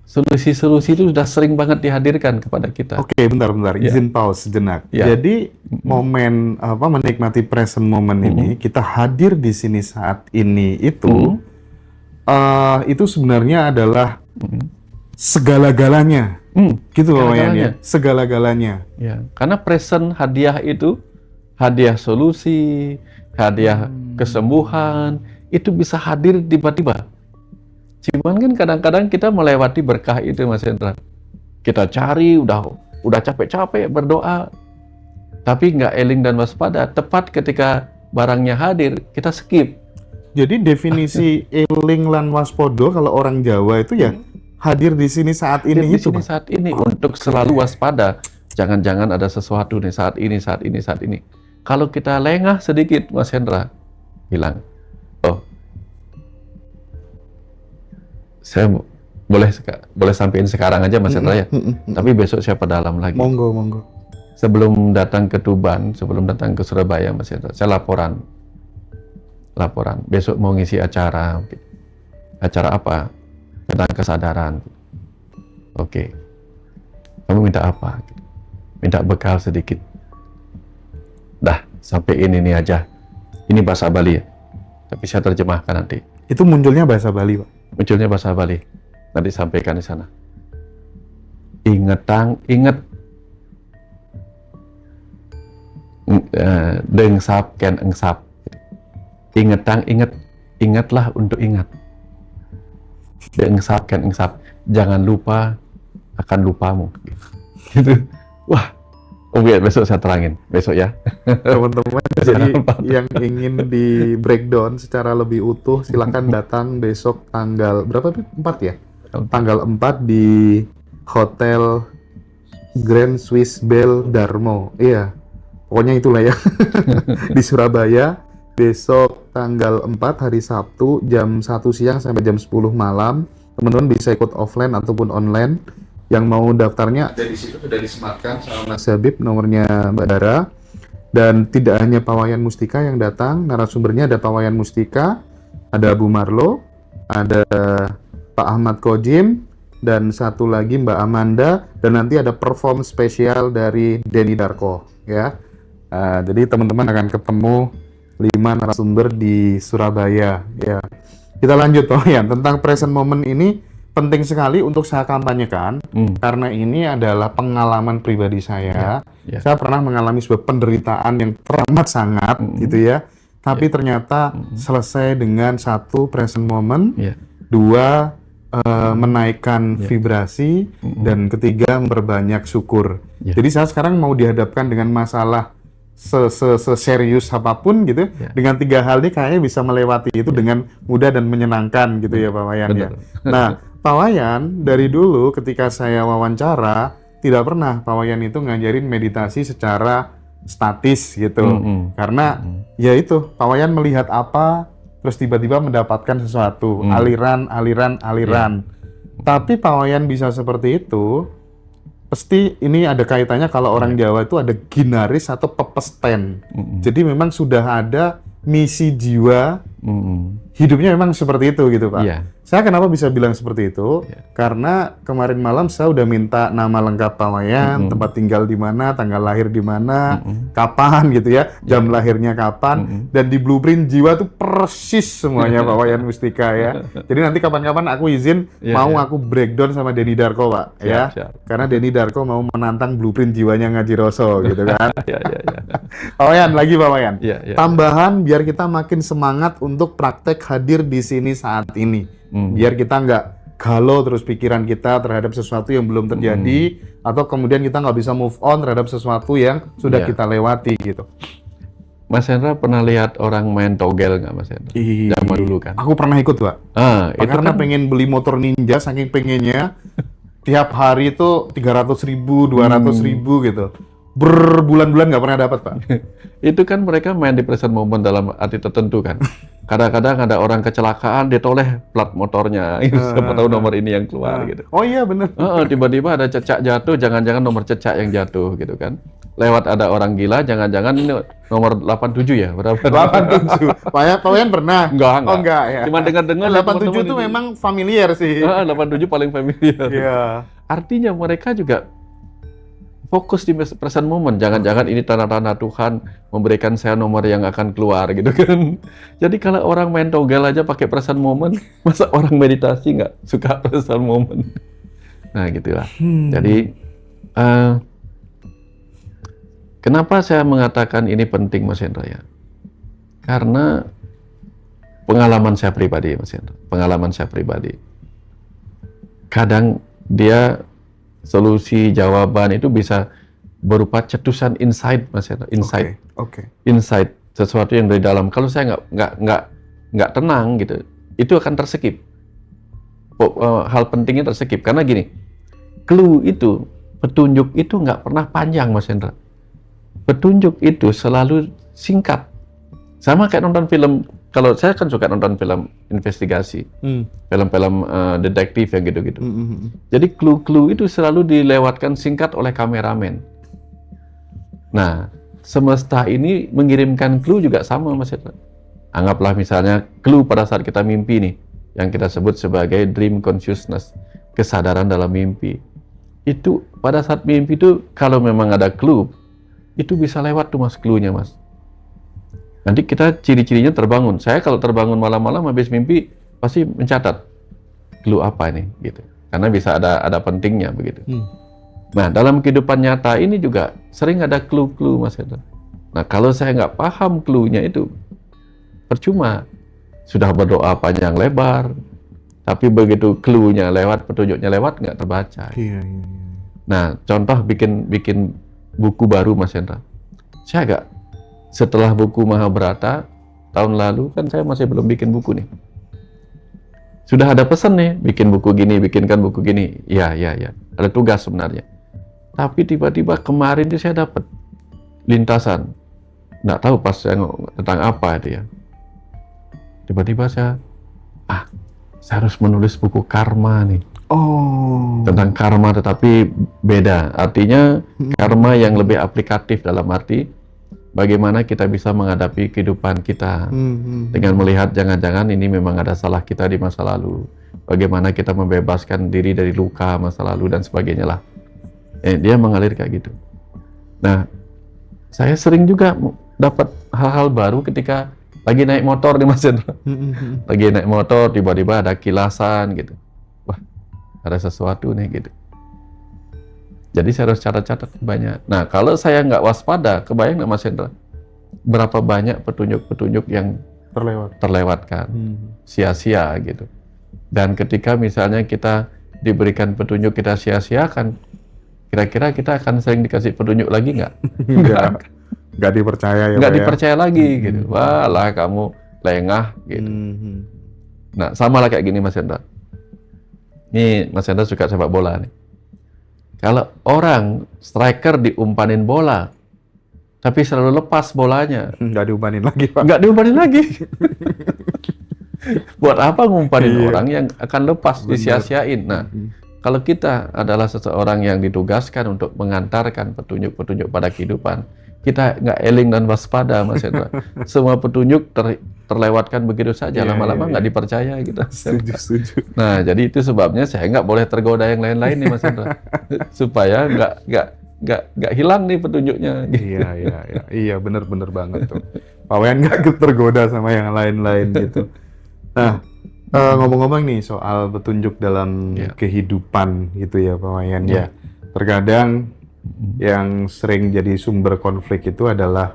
solusi-solusi itu sudah sering banget dihadirkan kepada kita. Oke, bentar. Izin pause sejenak. Jadi momen menikmati present moment ini, kita hadir di sini saat ini itu sebenarnya adalah segala-galanya. Gitu loh ya. Segala-galanya. Ya, karena present hadiah itu hadiah solusi, hadiah kesembuhan, itu bisa hadir tiba-tiba. Cuman kan kadang-kadang kita melewati berkah itu Mas Hendra. Kita cari, udah capek-capek berdoa, tapi nggak eling dan waspada. Tepat ketika barangnya hadir, kita skip. Jadi definisi eling lan waspodo kalau orang Jawa itu ya hadir di sini saat ini Hadir di itu. sini saat ini untuk selalu waspada. Jangan-jangan ada sesuatu nih saat ini. Kalau kita lengah sedikit Mas Hendra, hilang. Saya boleh sampaikan sekarang aja Mas Hendra ya. Tapi besok saya perdalam lagi. Monggo. Sebelum datang ke Tuban, sebelum datang ke Surabaya Mas Hendra, saya laporan. Besok mau ngisi acara apa? Tentang kesadaran. Oke. Kamu minta apa? Minta bekal sedikit. Dah, sampai ini aja. Ini bahasa Bali ya. Tapi saya terjemahkan nanti. Itu munculnya bahasa Bali, Pak. Munculnya bahasa Bali. Nanti sampaikan di sana. Inget. Dengsap ken engsap. Ingatlah untuk ingat. Dengsap ken engsap. Jangan lupa akan lupamu. Gitu. Wah. Oke, besok saya terangin. Besok ya. Teman-teman, jadi yang ingin di breakdown secara lebih utuh, silakan datang besok tanggal berapa? 4 ya? Tanggal 4 di Hotel Grand Swiss Bell Darmo. Iya, pokoknya itulah ya. Di Surabaya, besok tanggal 4 hari Sabtu, jam 1 siang sampai jam 10 malam. Teman-teman bisa ikut offline ataupun online. Yang mau daftarnya dari situ sudah disematkan sama Mas Habib, nomornya Mbak Dara. Dan tidak hanya Pak Wayan Mustika yang datang, narasumbernya ada Pak Wayan Mustika, ada Bu Marlo, ada Pak Ahmad Kojim, dan satu lagi Mbak Amanda, dan nanti ada perform spesial dari Denny Darko ya. Jadi teman-teman akan ketemu 5 narasumber di Surabaya ya. Kita lanjut ya, tentang present moment ini penting sekali untuk saya kampanyekan karena ini adalah pengalaman pribadi saya. Saya pernah mengalami sebuah penderitaan yang teramat sangat gitu ya. Tapi ternyata selesai dengan satu present moment, dua menaikkan vibrasi, dan ketiga memperbanyak syukur. Jadi saya sekarang mau dihadapkan dengan masalah serius apapun gitu, dengan 3 hal ini kayaknya bisa melewati itu dengan mudah dan menyenangkan gitu ya Pak Wayan ya. Nah Pak Wayan dari dulu ketika saya wawancara tidak pernah Pak Wayan itu ngajarin meditasi secara statis gitu, karena ya itu Pak Wayan melihat apa terus tiba-tiba mendapatkan sesuatu, aliran. Tapi Pak Wayan bisa seperti itu, pasti ini ada kaitannya kalau orang Jawa itu ada ginaris atau pepesten. Jadi memang sudah ada misi jiwa, hidupnya memang seperti itu gitu Pak. Saya kenapa bisa bilang seperti itu? Karena kemarin malam saya udah minta nama lengkap Pak Wayan, tempat tinggal di mana, tanggal lahir di mana, kapan gitu ya, jam lahirnya kapan, dan di blueprint jiwa tuh persis semuanya Pak Wayan Mustika ya. Jadi nanti kapan-kapan aku izin aku breakdown sama Denny Darko Pak ya. Karena Denny Darko mau menantang blueprint jiwanya Ngaji Roso gitu kan. Pak Wayan lagi Pak Wayan. Tambahan biar kita makin semangat untuk praktek hadir di sini saat ini. Biar kita nggak galau terus pikiran kita terhadap sesuatu yang belum terjadi, atau kemudian kita nggak bisa move on terhadap sesuatu yang sudah kita lewati gitu. Mas Hendra pernah lihat orang main togel nggak Mas Hendra? Zaman dulu kan. Aku pernah ikut Pak. Itu karena pengen beli motor ninja saking pengennya, tiap hari itu 300.000, 200.000 gitu. Berbulan-bulan nggak pernah dapat Pak. Itu kan mereka main di present moment dalam arti tertentu kan. Kadang-kadang ada orang kecelakaan, dia toleh plat motornya, siapa tahu nomor ini yang keluar gitu. Oh iya benar. Tiba-tiba ada cecak jatuh, jangan-jangan nomor cecak yang jatuh gitu kan. Lewat ada orang gila, jangan-jangan ini nomor 87 ya? Berapa? 87. Pak Wayan pernah? Enggak. Oh enggak ya. Cuma dengar-dengar 87 itu memang familiar sih. 87 paling familiar. Iya. Artinya mereka juga fokus di present moment. Jangan-jangan ini tanda-tanda Tuhan memberikan saya nomor yang akan keluar gitu kan. Jadi kalau orang main togel aja pakai present moment, masa orang meditasi nggak suka present moment? Nah gitulah. Jadi kenapa saya mengatakan ini penting Mas Hendra ya? Karena pengalaman saya pribadi Mas Hendra. Pengalaman saya pribadi. Kadang dia solusi jawaban itu bisa berupa cetusan insight Mas Hendra, insight. Insight sesuatu yang dari dalam. Kalau saya nggak tenang gitu, itu akan terskip. Hal pentingnya terskip karena gini, clue itu, petunjuk itu nggak pernah panjang Mas Hendra. Petunjuk itu selalu singkat. Sama kayak nonton film. Kalau saya kan suka nonton film investigasi, film-film detektif yang gitu-gitu. Jadi clue-clue itu selalu dilewatkan singkat oleh kameramen. Nah, semesta ini mengirimkan clue juga sama Mas Hendra. Anggaplah misalnya clue pada saat kita mimpi nih, yang kita sebut sebagai dream consciousness, kesadaran dalam mimpi. Itu pada saat mimpi itu kalau memang ada clue, itu bisa lewat tuh Mas clue-nya Mas. Nanti kita ciri-cirinya terbangun. Saya kalau terbangun malam-malam habis mimpi pasti mencatat clue apa ini gitu. Karena bisa ada pentingnya begitu. Nah, dalam kehidupan nyata ini juga sering ada clue-clue Mas Hendra. Nah, kalau saya nggak paham clue-nya itu percuma. Sudah berdoa panjang lebar, tapi begitu clue-nya lewat, petunjuknya lewat nggak terbaca. Nah, contoh bikin buku baru Mas Hendra. Saya agak setelah buku Mahabharata tahun lalu kan saya masih belum bikin buku nih. Sudah ada pesan nih, bikin buku gini, bikinkan buku gini. Ya. Ada tugas sebenarnya. Tapi tiba-tiba kemarin itu saya dapat lintasan. Nggak tahu pas saya tentang apa itu ya. Tiba-tiba saya harus menulis buku karma nih. Tentang karma tetapi beda. Artinya karma yang lebih aplikatif dalam arti bagaimana kita bisa menghadapi kehidupan kita dengan melihat jangan-jangan ini memang ada salah kita di masa lalu. Bagaimana kita membebaskan diri dari luka masa lalu dan sebagainya lah. Dia mengalir kayak gitu. Nah, saya sering juga dapat hal-hal baru ketika lagi naik motor nih Mas Hendra. Lagi naik motor, tiba-tiba ada kilasan gitu. Wah, ada sesuatu nih gitu. Jadi saya harus catat-catat banyak. Nah, kalau saya nggak waspada, kebayang nggak Mas Hendra? Berapa banyak petunjuk-petunjuk yang terlewatkan, sia-sia gitu. Dan ketika misalnya kita diberikan petunjuk kita sia-siakan, kira-kira kita akan sering dikasih petunjuk lagi nggak? Nggak dipercaya ya, nggak dipercaya lagi gitu. Walah kamu lengah gitu. Nah, sama lah kayak gini Mas Hendra. Nih Mas Hendra suka sepak bola nih. Kalau orang striker diumpanin bola, tapi selalu lepas bolanya, nggak diumpanin lagi Pak. Nggak diumpanin lagi. Buat apa ngumpanin orang yang akan lepas, disia-siain? Nah, kalau kita adalah seseorang yang ditugaskan untuk mengantarkan petunjuk-petunjuk pada kehidupan, kita nggak eling dan waspada, Mas Hendra. Semua petunjuk terlewatkan begitu saja, lama-lama nggak dipercaya gitu. Setuju. Nah, jadi itu sebabnya saya nggak boleh tergoda yang lain-lain nih, Mas Hendra, supaya nggak hilang nih petunjuknya. Gitu. Iya, bener banget tuh. Pak Wayan nggak tergoda sama yang lain-lain gitu. Nah, ngomong-ngomong nih soal petunjuk dalam kehidupan gitu ya, Pak Wayan ya. Terkadang yang sering jadi sumber konflik itu adalah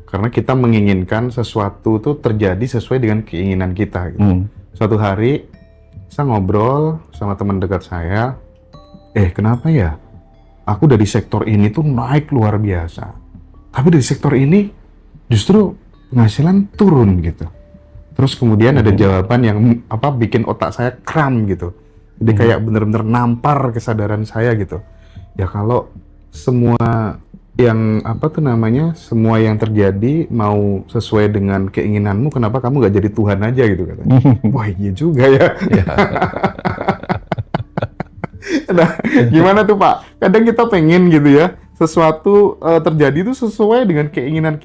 karena kita menginginkan sesuatu tuh terjadi sesuai dengan keinginan kita gitu. Suatu hari saya ngobrol sama teman dekat saya, kenapa ya aku dari sektor ini tuh naik luar biasa, tapi dari sektor ini justru penghasilan turun gitu. Terus kemudian ada jawaban yang bikin otak saya kram gitu. Jadi kayak bener-bener nampar kesadaran saya gitu. Ya kalau semua yang semua yang terjadi mau sesuai dengan keinginanmu, kenapa kamu nggak jadi Tuhan aja gitu katanya. Wah iya juga ya. Nah, gimana tuh Pak? Kadang kita pengen gitu ya, sesuatu terjadi itu sesuai dengan keinginan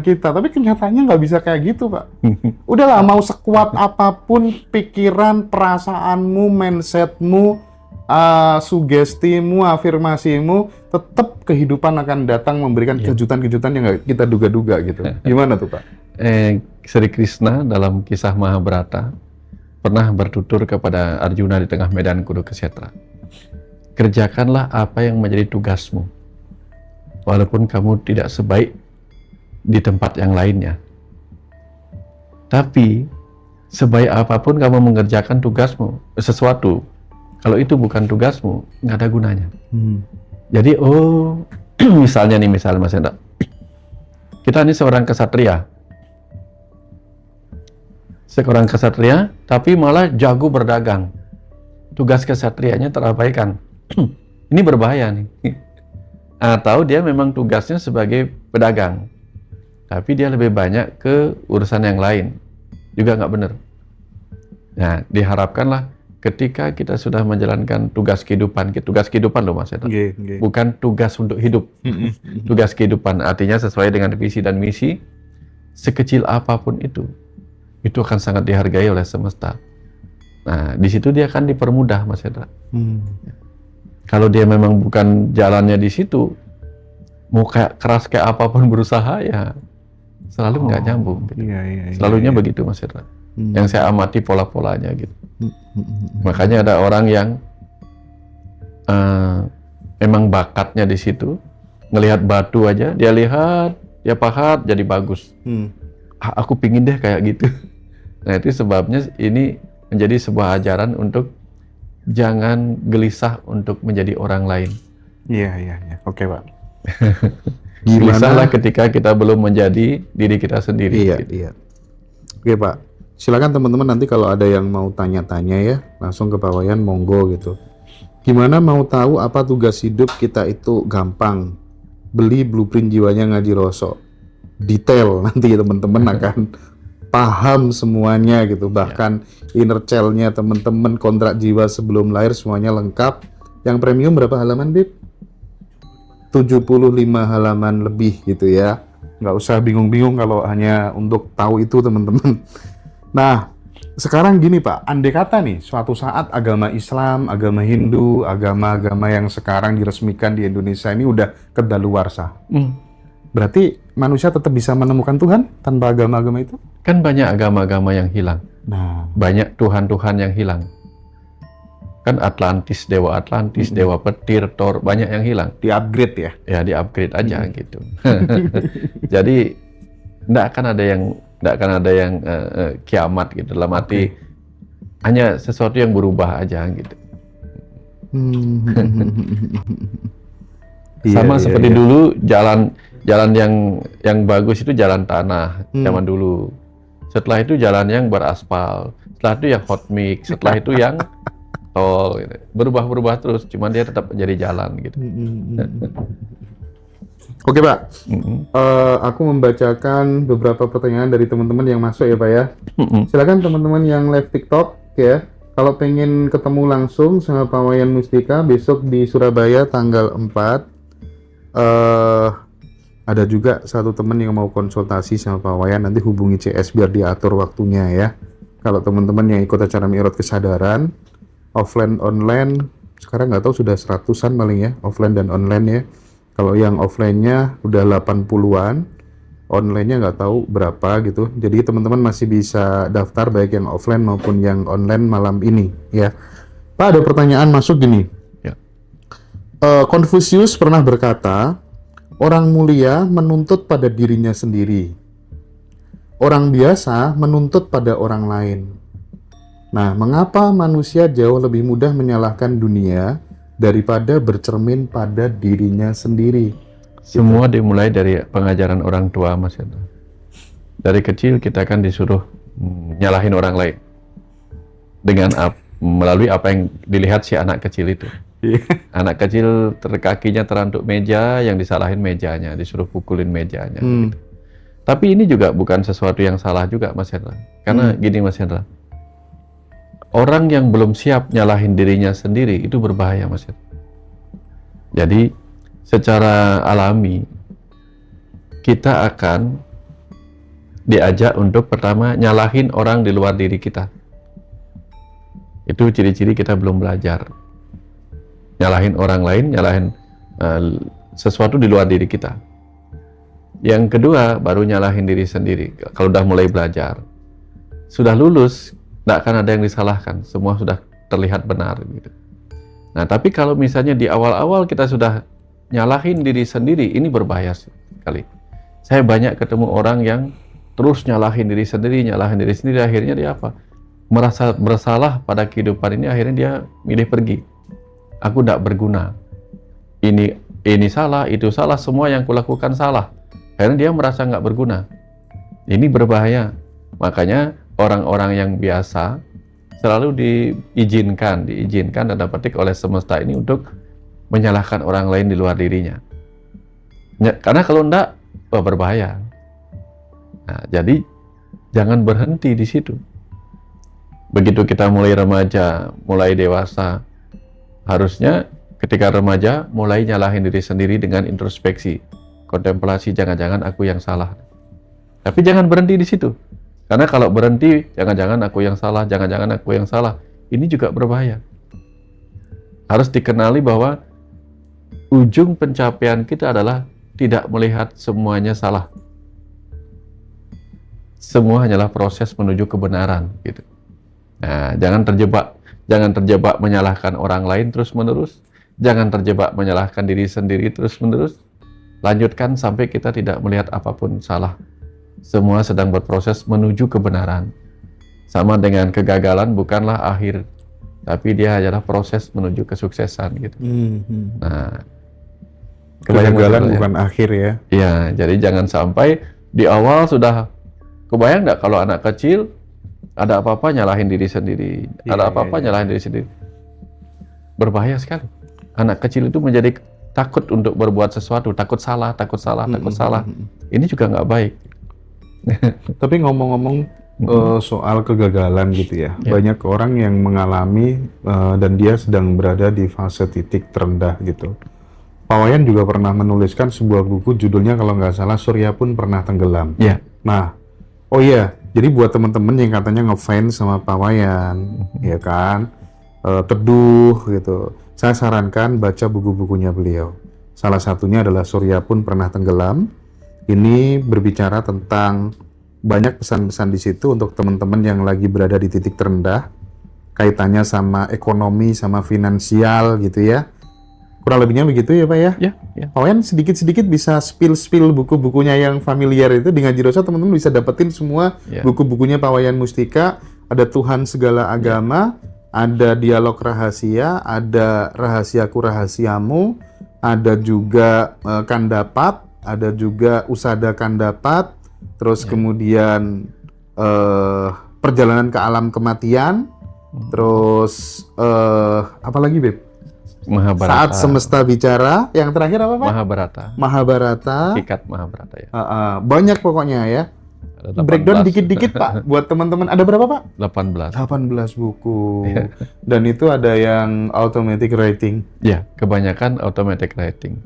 kita, tapi kenyataannya nggak bisa kayak gitu Pak. Udahlah, mau sekuat apapun pikiran, perasaanmu, mindsetmu, sugestimu, afirmasimu, tetap kehidupan akan datang memberikan kejutan-kejutan yang nggak kita duga-duga gitu. Gimana tuh Pak? Sri Krishna dalam kisah Mahabharata pernah bertutur kepada Arjuna di tengah medan Kurukshetra. Kerjakanlah apa yang menjadi tugasmu, walaupun kamu tidak sebaik di tempat yang lainnya. Tapi sebaik apapun kamu mengerjakan tugasmu, sesuatu, kalau itu bukan tugasmu, nggak ada gunanya. Jadi, misalnya Mas Hendra, kita ini seorang kesatria, tapi malah jago berdagang. Tugas kesatrianya terabaikan. Ini berbahaya nih. Atau dia memang tugasnya sebagai pedagang, tapi dia lebih banyak ke urusan yang lain, juga nggak benar. Nah, diharapkanlah ketika kita sudah menjalankan tugas kehidupan loh Mas Hendra. Bukan tugas untuk hidup. Tugas kehidupan artinya sesuai dengan visi dan misi, sekecil apapun itu akan sangat dihargai oleh semesta. Nah, di situ dia akan dipermudah Mas Hendra. Kalau dia memang bukan jalannya di situ, mau kayak keras kayak apapun berusaha ya selalu nggak nyambung. Gitu. Selalunya begitu Mas Hendra. Yang saya amati pola-polanya gitu. Makanya ada orang yang memang bakatnya di situ, ngelihat batu aja, dia lihat, dia pahat jadi bagus. Aku pingin deh kayak gitu. Nah itu sebabnya ini menjadi sebuah ajaran untuk jangan gelisah untuk menjadi orang lain. Iya. Oke Pak. Gelisahlah ketika kita belum menjadi diri kita sendiri. Iya. Oke Pak. Silakan teman-teman nanti kalau ada yang mau tanya-tanya ya, langsung ke Pak Wayan, monggo gitu. Gimana mau tahu apa tugas hidup kita itu gampang. Beli blueprint jiwanya Ngaji Roso. Detail nanti teman-teman akan paham semuanya gitu. Bahkan inner child-nya teman-teman, kontrak jiwa sebelum lahir semuanya lengkap. Yang premium berapa halaman, Bib? 75 halaman lebih gitu ya. Nggak usah bingung-bingung kalau hanya untuk tahu itu teman-teman. Nah, sekarang gini Pak, andai kata nih suatu saat agama Islam, agama Hindu, agama-agama yang sekarang diresmikan di Indonesia ini udah kedaluarsa. Berarti manusia tetap bisa menemukan Tuhan tanpa agama-agama itu? Kan banyak agama-agama yang hilang. Nah, Banyak Tuhan-Tuhan yang hilang. Kan Atlantis, Dewa Petir, Thor, banyak yang hilang. di-upgrade ya? Ya di-upgrade aja gitu. Jadi nggak akan ada yang kiamat gitu, dalam arti hanya sesuatu yang berubah aja gitu. Sama seperti dulu jalan yang bagus itu jalan tanah zaman dulu. Setelah itu jalan yang beraspal, setelah itu yang hot mix, setelah itu yang tol, gitu. Berubah terus, cuman dia tetap menjadi jalan gitu. Oke Pak, aku membacakan beberapa pertanyaan dari teman-teman yang masuk ya Pak ya. Silakan teman-teman yang live TikTok ya. Kalau pengen ketemu langsung sama Pak Wayan Mustika besok di Surabaya tanggal 4. Ada juga satu teman yang mau konsultasi sama Pak Wayan, nanti hubungi CS biar diatur waktunya ya. Kalau teman-teman yang ikut acara Mi'raj Kesadaran, offline online, sekarang nggak tahu sudah 100-an paling ya, offline dan online ya. Kalau yang offline-nya udah 80-an, online-nya nggak tahu berapa gitu. Jadi teman-teman masih bisa daftar baik yang offline maupun yang online malam ini ya. Pak, ada pertanyaan masuk gini. Ya. Konfusius pernah berkata, orang mulia menuntut pada dirinya sendiri. Orang biasa menuntut pada orang lain. Nah, mengapa manusia jauh lebih mudah menyalahkan dunia daripada bercermin pada dirinya sendiri? Semua dimulai dari pengajaran orang tua, Mas Hendra. Dari kecil kita kan disuruh nyalahin orang lain dengan melalui apa yang dilihat si anak kecil itu. Anak kecil kakinya terantuk meja, yang disalahin mejanya, disuruh pukulin mejanya. Gitu. Tapi ini juga bukan sesuatu yang salah juga, Mas Hendra. Karena gini, Mas Hendra. Orang yang belum siap nyalahin dirinya sendiri itu berbahaya, Mas. Jadi secara alami kita akan diajak untuk pertama nyalahin orang di luar diri kita. Itu ciri-ciri kita belum belajar. Nyalahin orang lain, nyalahin sesuatu di luar diri kita. Yang kedua baru nyalahin diri sendiri. Kalau udah mulai belajar, sudah lulus, nggak akan ada yang disalahkan, semua sudah terlihat benar gitu. Nah, tapi kalau misalnya di awal-awal kita sudah nyalahin diri sendiri, ini berbahaya sekali. Saya banyak ketemu orang yang terus nyalahin diri sendiri, akhirnya dia apa? Merasa bersalah pada kehidupan ini, akhirnya dia milih pergi. Aku nggak berguna. Ini salah, itu salah, semua yang kulakukan salah. Akhirnya dia merasa nggak berguna. Ini berbahaya. Makanya orang-orang yang biasa selalu diizinkan tanda petik oleh semesta ini untuk menyalahkan orang lain di luar dirinya. Karena kalau enggak, berbahaya. Nah, jadi jangan berhenti di situ. Begitu kita mulai remaja, mulai dewasa, harusnya ketika remaja mulai nyalahin diri sendiri dengan introspeksi, kontemplasi, jangan-jangan aku yang salah. Tapi jangan berhenti di situ. Karena kalau berhenti, jangan-jangan aku yang salah, ini juga berbahaya. Harus dikenali bahwa ujung pencapaian kita adalah tidak melihat semuanya salah. Semua hanyalah proses menuju kebenaran, gitu. Nah, jangan terjebak menyalahkan orang lain terus-menerus, jangan terjebak menyalahkan diri sendiri terus-menerus. Lanjutkan sampai kita tidak melihat apapun salah. Semua sedang berproses menuju kebenaran. Sama dengan kegagalan bukanlah akhir, tapi dia adalah proses menuju kesuksesan gitu. Nah, kegagalan bukan akhir ya. Iya, jadi jangan sampai di awal sudah kebayang nggak kalau anak kecil ada apa-apa nyalahin diri sendiri, nyalahin diri sendiri. Berbahaya sekali. Anak kecil itu menjadi takut untuk berbuat sesuatu, takut salah. Ini juga nggak baik. Tapi ngomong-ngomong soal kegagalan gitu ya, banyak orang yang mengalami dan dia sedang berada di fase titik terendah gitu. Pak Wayan juga pernah menuliskan sebuah buku judulnya kalau nggak salah Surya Pun Pernah Tenggelam. Ya. Nah, oh iya, jadi buat teman-teman yang katanya ngefans sama Pak Wayan, ya kan, teduh gitu, saya sarankan baca buku-bukunya beliau. Salah satunya adalah Surya Pun Pernah Tenggelam. Ini berbicara tentang banyak pesan-pesan di situ untuk teman-teman yang lagi berada di titik terendah, kaitannya sama ekonomi, sama finansial gitu ya. Kurang lebihnya begitu ya Pak ya? Ya, ya. Pak Wayan sedikit-sedikit bisa spill buku-bukunya yang familiar itu di Ngaji Rosa, teman-teman bisa dapetin semua buku-bukunya Pak Wayan Mustika. Ada Tuhan Segala Agama, ada Dialog Rahasia, ada Rahasiaku Rahasiamu, ada juga Kandapat, ada juga Usada Kandapat, terus kemudian Perjalanan ke Alam Kematian, terus apa lagi Beb? Mahabharata. Saat Semesta Bicara. Yang terakhir apa Pak? Mahabharata. Hakikat Mahabharata ya. Banyak pokoknya ya. Breakdown dikit-dikit Pak. Buat teman-teman, ada berapa Pak? 18 buku. Dan itu ada yang automatic writing. Ya, kebanyakan automatic writing.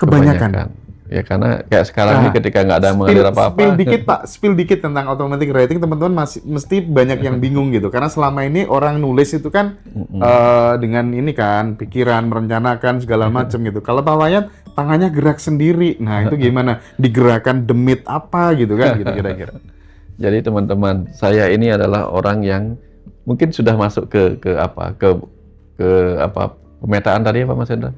Kebanyakan. Ya karena kayak sekarang ini ketika nggak ada mengalir apa-apa. Spill dikit Pak, spill dikit tentang automatic writing, teman-teman mesti banyak yang bingung gitu. Karena selama ini orang nulis itu kan dengan ini kan, pikiran, merencanakan segala macam gitu. Kalau Pak Wayan tangannya gerak sendiri, nah itu gimana? Digerakkan demit apa gitu kan, gitu kira-kira. Jadi teman-teman, saya ini adalah orang yang mungkin sudah masuk ke pemetaan tadi ya Pak Mas Hendra?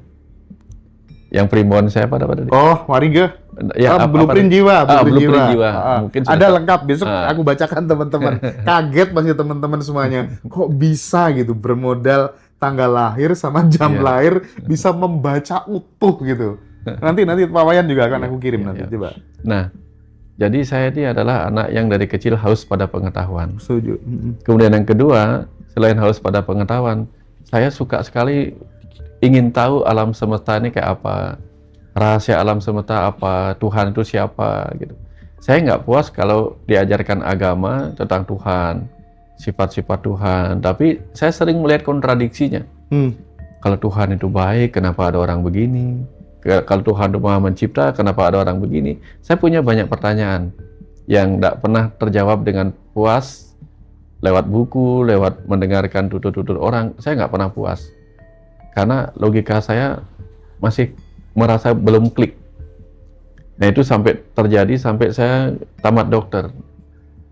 Yang primbon saya pada tadi. Oh, Wariga. Ya, Blueprint Jiwa. Blueprint Jiwa. Mungkin ada lengkap. Besok aku bacakan teman-teman. Kaget pasti teman-teman semuanya. Kok bisa gitu bermodal tanggal lahir sama jam lahir bisa membaca utuh gitu. Nanti Pak Wayan juga akan aku kirim nanti coba. Nah, jadi saya ini adalah anak yang dari kecil haus pada pengetahuan. Setuju. Kemudian yang kedua, selain haus pada pengetahuan, saya suka sekali ingin tahu alam semesta ini kayak apa, rahasia alam semesta apa, Tuhan itu siapa gitu. Saya nggak puas kalau diajarkan agama tentang Tuhan, sifat-sifat Tuhan, tapi saya sering melihat kontradiksinya. Kalau Tuhan itu baik, kenapa ada orang begini? Kalau Tuhan itu Maha Mencipta, kenapa ada orang begini? Saya punya banyak pertanyaan yang nggak pernah terjawab dengan puas lewat buku, lewat mendengarkan tutur-tutur orang. Saya nggak pernah puas. Karena logika saya masih merasa belum klik. Nah itu sampai terjadi sampai saya tamat dokter.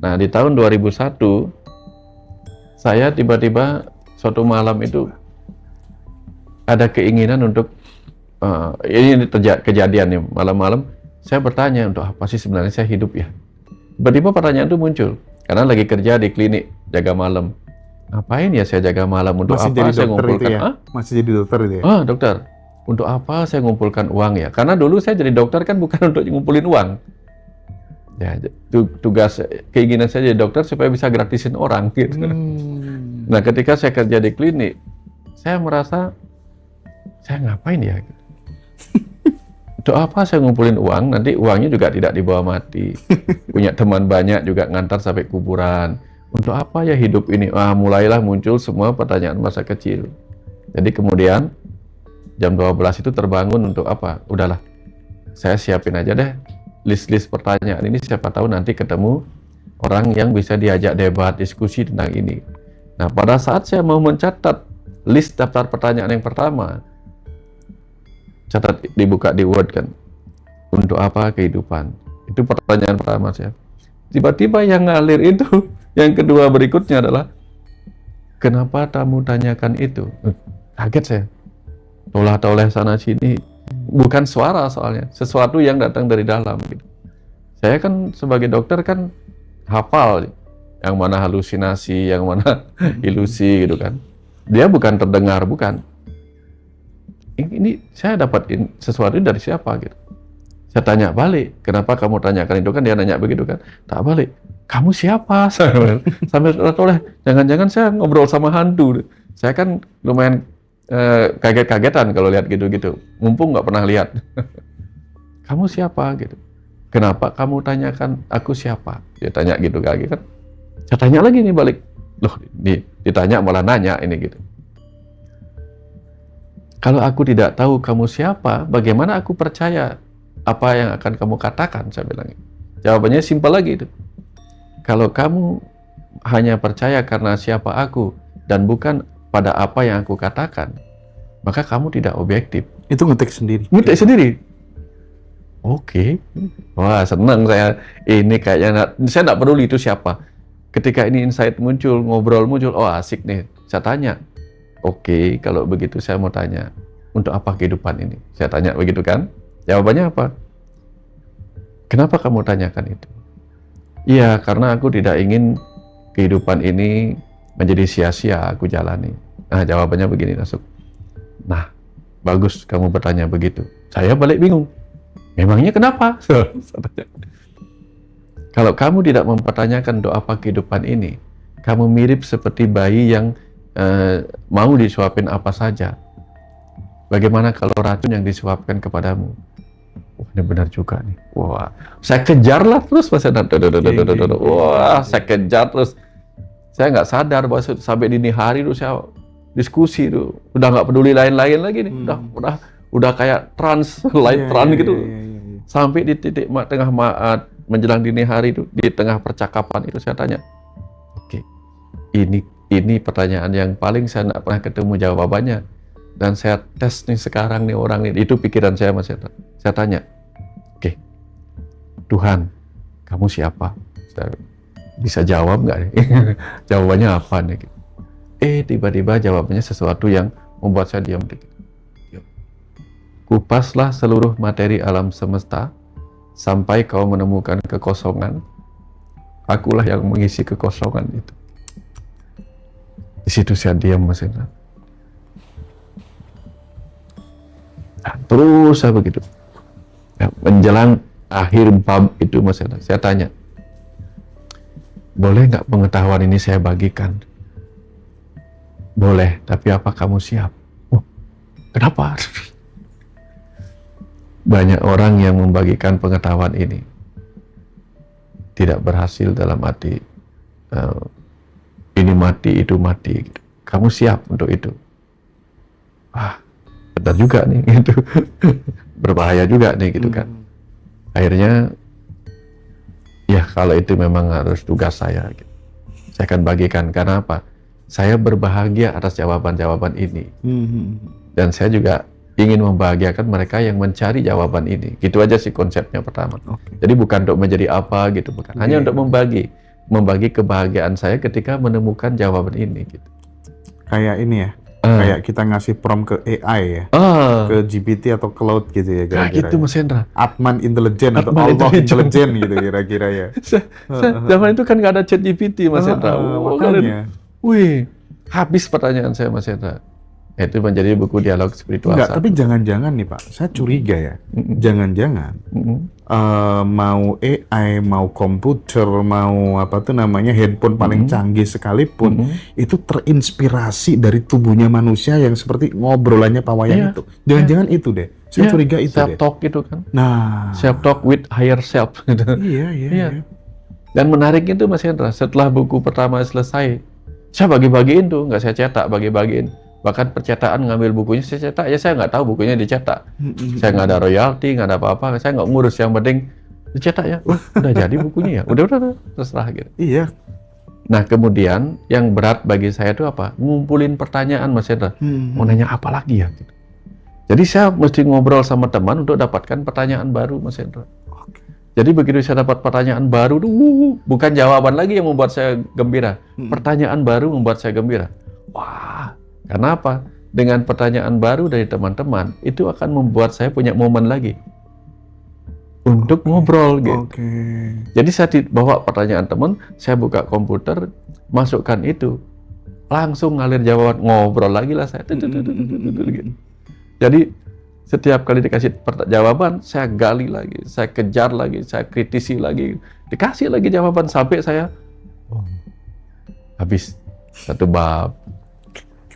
Nah di tahun 2001, saya tiba-tiba suatu malam itu ada keinginan untuk, ini kejadian nih, malam-malam saya bertanya untuk apa sih sebenarnya saya hidup ya. Tiba-tiba pertanyaan itu muncul, karena lagi kerja di klinik, jaga malam. Ngapain ya saya jaga malam, untuk masih apa saya ngumpulkan ya? Masih jadi dokter itu ya? Dokter, untuk apa saya ngumpulkan uang ya? Karena dulu saya jadi dokter kan bukan untuk ngumpulin uang ya, tugas keinginan saya jadi dokter supaya bisa gratisin orang gitu. Nah ketika saya kerja di klinik, saya merasa saya ngapain ya gitu. Untuk apa saya ngumpulin uang, nanti uangnya juga tidak dibawa mati, punya teman banyak juga ngantar sampai kuburan. Untuk apa ya hidup ini? Mulailah muncul semua pertanyaan masa kecil. Jadi kemudian jam 12 itu terbangun untuk apa? Udahlah, saya siapin aja deh list-list pertanyaan ini, siapa tahu nanti ketemu orang yang bisa diajak debat, diskusi tentang ini. Nah, pada saat saya mau mencatat list daftar pertanyaan yang pertama, catat, dibuka di Word kan, untuk apa kehidupan? Itu pertanyaan pertama saya. Tiba-tiba yang ngalir itu, yang kedua berikutnya adalah, kenapa kamu tanyakan itu? Kaget saya. Toleh-toleh sana sini, bukan suara soalnya, sesuatu yang datang dari dalam gitu. Saya kan sebagai dokter kan hafal yang mana halusinasi, yang mana ilusi gitu kan. Dia bukan terdengar, bukan. Ini saya dapat sesuatu dari siapa gitu. Saya tanya balik, kenapa kamu tanyakan itu kan, dia nanya begitu kan. Tak balik, kamu siapa? Sambil toleh, jangan-jangan saya ngobrol sama hantu. Saya kan lumayan kaget-kagetan kalau lihat gitu-gitu. Mumpung nggak pernah lihat. Kamu siapa gitu? Kenapa kamu tanyakan aku siapa? Dia tanya gitu lagi kan. Saya tanya lagi nih balik. Loh, ditanya malah nanya ini gitu. Kalau aku tidak tahu kamu siapa, bagaimana aku percaya apa yang akan kamu katakan? Saya bilang. Jawabannya simpel lagi itu. Kalau kamu hanya percaya karena siapa aku dan bukan pada apa yang aku katakan, maka kamu tidak objektif. Itu ngetik sendiri. Ngetik sendiri. Oke. Wah, senang saya. Ini kayaknya saya nggak peduli itu siapa. Ketika ini insight muncul, ngobrol muncul, oh asik nih. Saya tanya. Oke, kalau begitu saya mau tanya, untuk apa kehidupan ini? Saya tanya begitu kan? Jawabannya apa? Kenapa kamu tanyakan itu? Iya, karena aku tidak ingin kehidupan ini menjadi sia-sia aku jalani. Nah, jawabannya begini langsung. Nah, bagus kamu bertanya begitu. Saya balik bingung. Memangnya kenapa? Kalau kamu tidak mempertanyakan untuk apa kehidupan ini, kamu mirip seperti bayi yang mau disuapin apa saja. Bagaimana kalau racun yang disuapkan kepadamu? Wah, ini benar juga nih. Wah, saya kejarlah terus Mas Hendra. Wah, saya kejar terus. Saya nggak sadar bahwa sampai dini hari tuh saya diskusi tuh. Udah nggak peduli lain-lain lagi nih. Udah kayak live trans gitu. Sampai di titik tengah menjelang dini hari itu, di tengah percakapan itu saya tanya, oke, ini pertanyaan yang paling saya nggak pernah ketemu jawabannya, dan saya tes nih sekarang nih orang ini, itu pikiran saya Mas Hendra. Saya tanya, oke, Tuhan, kamu siapa? Saya bisa jawab nggak nih? Jawabannya apa nih? Tiba-tiba jawabannya sesuatu yang membuat saya diam dikit. Kupaslah seluruh materi alam semesta sampai kau menemukan kekosongan. Akulah yang mengisi kekosongan itu. Di situ saya diam Mas Hendra. Nah, terus saya begitu. Ya, menjelang akhir bab itu Mas Hendra, saya tanya, boleh nggak pengetahuan ini saya bagikan? Boleh, tapi apa kamu siap? Oh, kenapa? Banyak orang yang membagikan pengetahuan ini tidak berhasil dalam arti ini mati, itu mati. Kamu siap untuk itu? Wah, benar juga nih, gitu. Berbahaya juga nih, gitu kan. Akhirnya, ya kalau itu memang harus tugas saya, gitu. Saya akan bagikan, karena apa? Saya berbahagia atas jawaban-jawaban ini. Dan saya juga ingin membahagiakan mereka yang mencari jawaban ini. Gitu aja sih konsepnya pertama. Jadi bukan untuk menjadi apa gitu, bukan. Hanya untuk membagi kebahagiaan saya ketika menemukan jawaban ini gitu. Kayak ini ya, kayak kita ngasih prompt ke AI ya, ke GPT atau Cloud gitu ya kira-kira. Nah gitu Mas Hendra. Atman intelijen atau Allah intelijen gitu kira-kira ya. Zaman itu kan nggak ada chat GPT Mas Hendra. Makanya. Wih, habis pertanyaan saya Mas Hendra. Itu menjadi buku dialog spiritual. Enggak, tapi jangan-jangan nih Pak, saya curiga ya. Jangan-jangan mau AI, mau komputer, mau apa tuh namanya handphone paling canggih sekalipun, itu terinspirasi dari tubuhnya manusia yang seperti ngobrolannya Pak Wayan itu. Jangan-jangan itu deh. Saya curiga itu deh. Self-talk itu kan. Nah, self-talk with higher self. Iya. Dan menariknya itu Mas Hendra, setelah buku pertama selesai, saya bagi-bagiin tuh, nggak saya cetak, bagi-bagiin. Bahkan percetakan ngambil bukunya saya cetak, ya saya nggak tahu bukunya dicetak. Saya nggak ada royalti, nggak ada apa-apa, saya nggak ngurus, yang penting dicetak ya. Udah jadi bukunya ya, udah terserah gitu. Iya. Nah kemudian yang berat bagi saya itu apa? Ngumpulin pertanyaan Mas Hendra. Mau nanya apa lagi ya? Gitu. Jadi saya mesti ngobrol sama teman untuk dapatkan pertanyaan baru Mas Hendra. Jadi begitu saya dapat pertanyaan baru, bukan jawaban lagi yang membuat saya gembira. Pertanyaan baru membuat saya gembira. Wah, karena apa? Dengan pertanyaan baru dari teman-teman, itu akan membuat saya punya momen lagi untuk ngobrol gitu. Jadi saya bawa pertanyaan teman, saya buka komputer, masukkan itu, langsung ngalir jawaban, ngobrol lagi lah saya. Jadi setiap kali dikasih jawaban, saya gali lagi, saya kejar lagi, saya kritisi lagi, dikasih lagi jawaban sampai saya habis satu bab.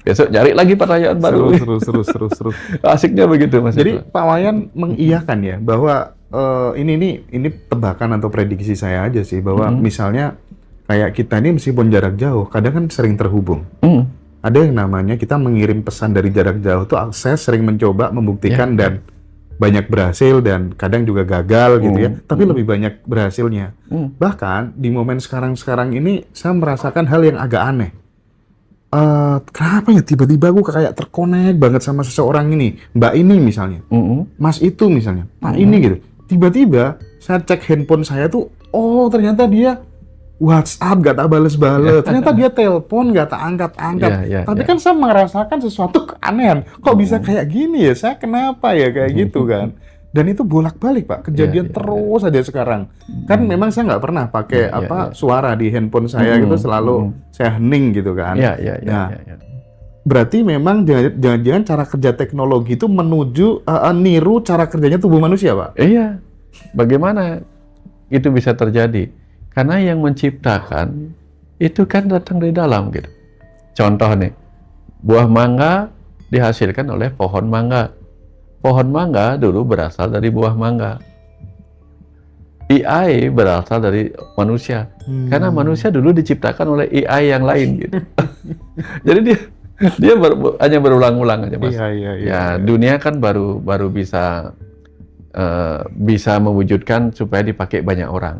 Besok cari lagi pertanyaan baru. Seru. Asiknya begitu Mas. Jadi Pak Wayan mengiyakan ya bahwa ini tebakan atau prediksi saya aja sih bahwa misalnya kayak kita ini meskipun jarak jauh, kadang kan sering terhubung. ada yang namanya kita mengirim pesan dari jarak jauh tuh saya sering mencoba membuktikan dan banyak berhasil dan kadang juga gagal gitu ya, tapi lebih banyak berhasilnya. Bahkan di momen sekarang ini saya merasakan hal yang agak aneh. Kenapa ya tiba-tiba aku kayak terkonek banget sama seseorang ini, Mbak ini misalnya, Mas itu misalnya, Pak ini gitu. Tiba-tiba saya cek handphone saya tuh, oh ternyata dia WhatsApp gak tak bales-bales, ternyata dia telepon gak tak angkat-angkat. Tapi kan saya merasakan sesuatu keanehan. Kok bisa kayak gini ya? Saya kenapa ya kayak gitu kan? Dan itu bolak-balik Pak, kejadian terus aja sekarang. Kan memang saya nggak pernah pakai suara di handphone saya gitu, selalu saya hening gitu kan. Berarti memang jangan-jangan cara kerja teknologi itu menuju niru cara kerjanya tubuh manusia Pak? Iya. Bagaimana itu bisa terjadi? Karena yang menciptakan itu kan datang dari dalam gitu. Contoh nih, buah mangga dihasilkan oleh pohon mangga. Pohon mangga dulu berasal dari buah mangga. AI berasal dari manusia. Karena manusia dulu diciptakan oleh AI yang lain gitu. Jadi dia hanya berulang-ulang aja Mas. Ya, dunia kan baru bisa mewujudkan supaya dipakai banyak orang.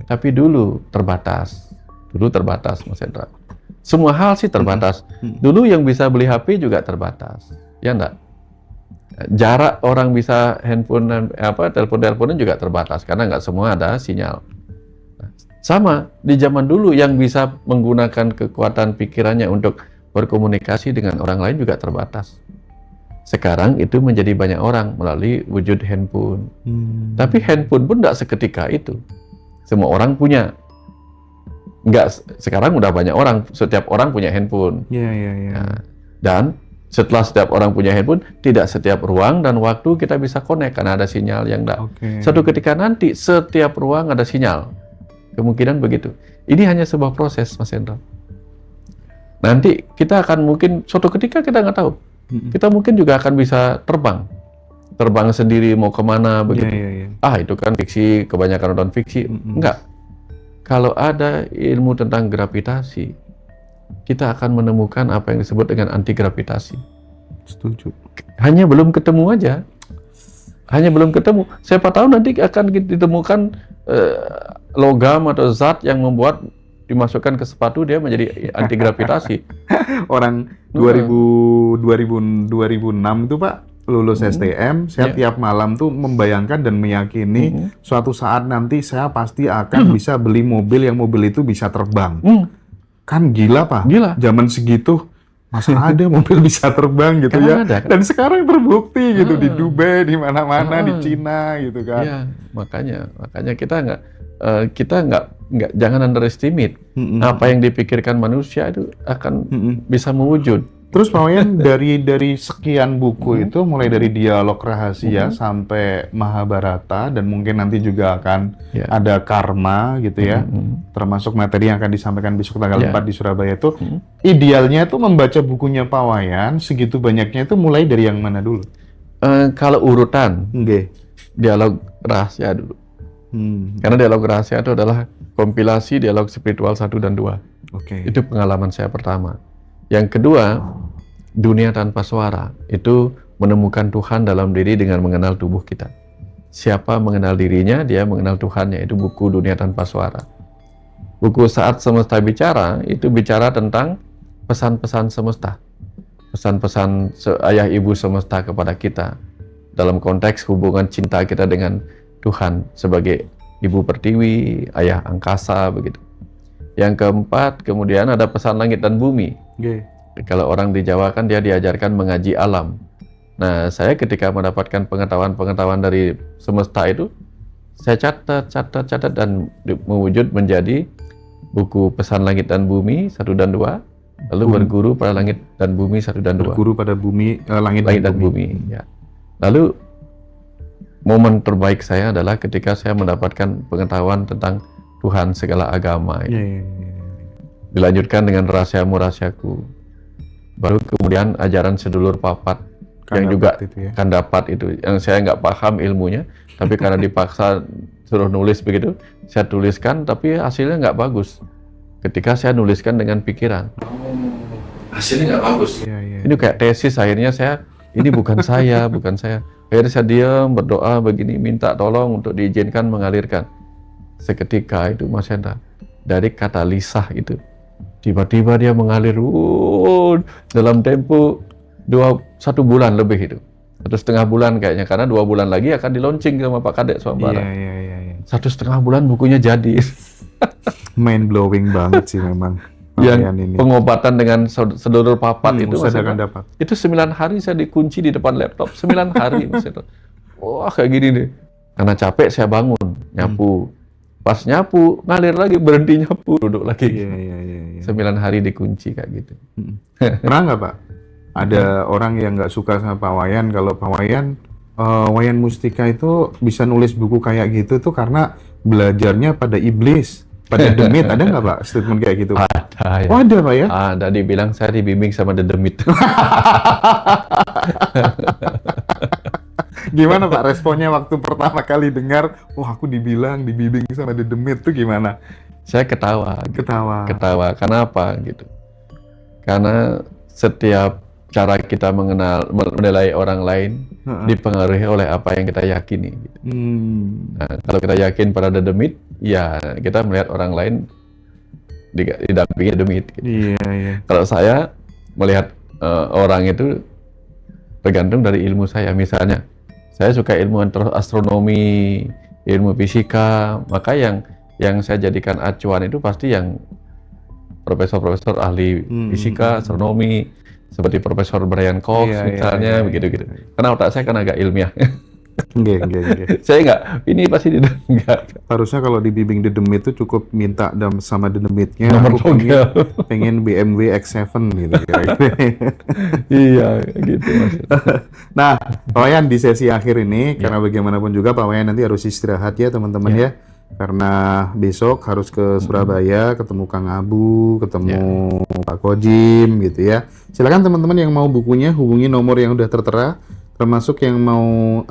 Tapi dulu terbatas Mas Hendra. Semua hal sih terbatas. Dulu yang bisa beli HP juga terbatas, ya enggak? Jarak orang bisa telepon-teleponan juga terbatas karena nggak semua ada sinyal. Sama di zaman dulu yang bisa menggunakan kekuatan pikirannya untuk berkomunikasi dengan orang lain juga terbatas. Sekarang itu menjadi banyak orang melalui wujud handphone. Tapi handphone pun nggak seketika itu. Semua orang punya. Sekarang udah banyak orang, setiap orang punya handphone. Nah, dan setelah setiap orang punya handphone, tidak setiap ruang dan waktu kita bisa connect karena ada sinyal yang enggak. Suatu ketika nanti setiap ruang ada sinyal. Kemungkinan begitu. Ini hanya sebuah proses, Mas Hendra. Nanti kita akan mungkin suatu ketika kita nggak tahu. Kita mungkin juga akan bisa terbang sendiri mau kemana begitu. Itu kan fiksi, kebanyakan nonton fiksi. Enggak. Kalau ada ilmu tentang gravitasi, kita akan menemukan apa yang disebut dengan anti gravitasi. Setuju. Hanya belum ketemu aja. Hanya belum ketemu. Siapa tahu nanti akan ditemukan logam atau zat yang membuat dimasukkan ke sepatu dia menjadi anti gravitasi. Orang 2006 itu Pak lulus STM, saya tiap malam tuh membayangkan dan meyakini suatu saat nanti saya pasti akan bisa beli mobil yang mobil itu bisa terbang. Kan gila Pak, zaman segitu masa ada mobil bisa terbang gitu ya. Ada, kan? Dan sekarang terbukti gitu di Dubai, di mana-mana, di Cina gitu kan. Iya, makanya kita nggak jangan underestimate apa yang dipikirkan manusia itu akan bisa mewujud. Terus Pak Wayan dari sekian buku itu mulai dari dialog rahasia sampai Mahabharata dan mungkin nanti juga akan ada karma gitu ya, termasuk materi yang akan disampaikan besok tanggal 4 di Surabaya itu idealnya itu membaca bukunya Pak Wayan segitu banyaknya itu mulai dari yang mana dulu? Kalau urutan dialog rahasia dulu. Karena dialog rahasia itu adalah kompilasi dialog spiritual 1 dan 2. Itu pengalaman saya pertama. Yang kedua, dunia tanpa suara. Itu menemukan Tuhan dalam diri dengan mengenal tubuh kita. Siapa mengenal dirinya, dia mengenal Tuhannya. Itu buku Dunia Tanpa Suara. Buku Saat Semesta Bicara, itu bicara tentang pesan-pesan semesta. Pesan-pesan ayah ibu semesta kepada kita. Dalam konteks hubungan cinta kita dengan Tuhan sebagai ibu pertiwi, ayah angkasa, begitu. Yang keempat, kemudian ada pesan langit dan bumi. Kalau orang di Jawa kan dia diajarkan mengaji alam. Nah, saya ketika mendapatkan pengetahuan dari semesta itu, saya catat dan mewujud menjadi buku Pesan Langit dan Bumi 1 dan 2, lalu berguru pada langit dan bumi 1 dan 2. Berguru pada bumi, langit dan bumi. Ya. Lalu momen terbaik saya adalah ketika saya mendapatkan pengetahuan tentang Tuhan segala agama. Dilanjutkan dengan rahasiamu-rahasiaku. Baru kemudian ajaran sedulur papat yang juga kan dapat itu. Yang saya nggak paham ilmunya, tapi karena dipaksa suruh nulis begitu, saya tuliskan, tapi hasilnya nggak bagus. Ketika saya nuliskan dengan pikiran. hasilnya nggak bagus. Iya. Ini kayak tesis, akhirnya ini bukan saya, bukan saya. Akhirnya saya diam, berdoa begini, minta tolong untuk diizinkan mengalirkan. Seketika itu Mas Hendra, dari kata lisah itu, tiba-tiba dia mengalir dalam tempo 1 bulan lebih itu. 1,5 bulan kayaknya, karena 2 bulan lagi akan di launching sama Pak Kadek Swambara. Iya. 1,5 bulan bukunya jadi. Mind blowing banget sih memang. Yang ini. pengobatan dengan sedulur papat itu Mas akan Hendra, dapat. itu 9 hari saya dikunci di depan laptop. 9 hari Mas Hendra. Wah, kayak gini nih. Karena capek saya bangun, nyapu. Pas nyapu, ngalir lagi, berhenti nyapu, duduk lagi. Iya. 9 hari dikunci kayak gitu. Pernah nggak Pak? Ada orang yang nggak suka sama Pak Wayan, kalau Pak Wayan, Wayan Mustika itu bisa nulis buku kayak gitu tuh karena belajarnya pada iblis, pada demit. Ada nggak Pak statement kayak gitu? Ada ya. Oh ada Pak ya? Ada, dibilang saya dibimbing sama The Demit. Gimana Pak responnya waktu pertama kali dengar, aku dibilang dibimbing sama The Demit tuh gimana? Saya ketawa. Gitu. Ketawa. Kenapa gitu? Karena setiap cara kita menilai orang lain dipengaruhi oleh apa yang kita yakini. Gitu. Nah, kalau kita yakin pada The Demit, ya kita melihat orang lain didampingi The Demit. Gitu. Iya. Kalau saya melihat orang itu tergantung dari ilmu saya. Misalnya, saya suka ilmu astronomi, ilmu fisika, maka yang saya jadikan acuan itu pasti yang profesor-profesor ahli fisika, astronomi, seperti Profesor Brian Cox misalnya, begitu-gitu. Karena otak saya kan agak ilmiah. Enggak. Saya enggak, ini pasti enggak. Harusnya kalau dibimbing The Demit itu cukup minta sama The Demitnya, Nomor togel. pengen BMW X7 gitu. Iya, gitu Mas. Nah, Pak Wayan di sesi akhir ini, karena bagaimanapun juga Pak Wayan nanti harus istirahat ya teman-teman ya. Karena besok harus ke Surabaya, ketemu Kang Abu, ketemu Pak Kojim gitu ya. Silakan teman-teman yang mau bukunya hubungi nomor yang udah tertera, termasuk yang mau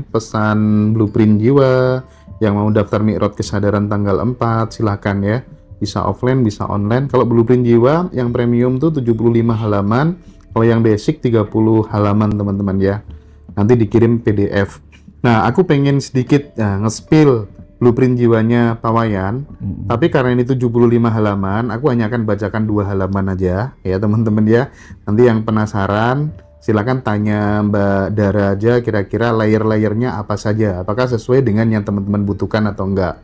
pesan blueprint jiwa, yang mau daftar Mi'raj Kesadaran tanggal 4, silakan ya. Bisa offline, bisa online. Kalau blueprint jiwa yang premium tuh 75 halaman, kalau yang basic 30 halaman teman-teman ya. Nanti dikirim PDF. Nah, aku pengen sedikit nge-spill blueprint jiwanya Pak Wayan, tapi karena ini 75 halaman, aku hanya akan bacakan 2 halaman aja ya teman-teman ya. Nanti yang penasaran silakan tanya Mbak Dara aja, kira-kira layer-layernya apa saja, apakah sesuai dengan yang teman-teman butuhkan atau enggak.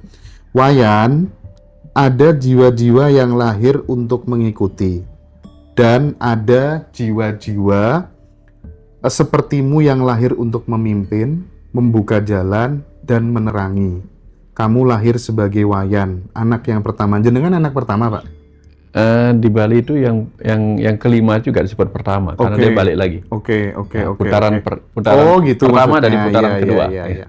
Wayan, ada jiwa-jiwa yang lahir untuk mengikuti, dan ada jiwa-jiwa sepertimu yang lahir untuk memimpin, membuka jalan, dan menerangi. Kamu lahir sebagai Wayan, anak yang pertama. Jenengan anak pertama, Pak? Di Bali itu yang kelima juga disebut pertama, karena dia balik lagi. Oke. Putaran gitu pertama maksudnya. dari putaran kedua. Iya.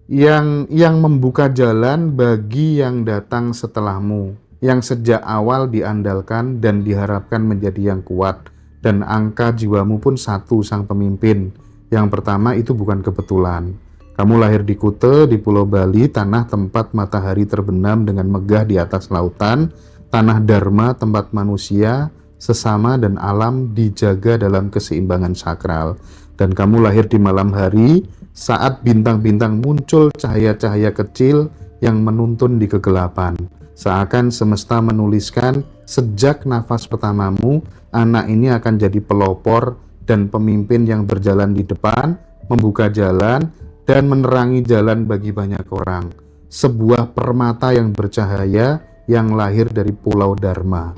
yang membuka jalan bagi yang datang setelahmu, yang sejak awal diandalkan dan diharapkan menjadi yang kuat, dan angka jiwamu pun 1, sang pemimpin. Yang pertama itu bukan kebetulan. Kamu lahir di Kute, di Pulau Bali, tanah tempat matahari terbenam dengan megah di atas lautan, tanah Dharma, tempat manusia, sesama dan alam dijaga dalam keseimbangan sakral. Dan kamu lahir di malam hari, saat bintang-bintang muncul cahaya-cahaya kecil yang menuntun di kegelapan. Seakan semesta menuliskan, sejak nafas pertamamu, anak ini akan jadi pelopor dan pemimpin yang berjalan di depan, membuka jalan, dan menerangi jalan bagi banyak orang. Sebuah permata yang bercahaya yang lahir dari Pulau Dharma.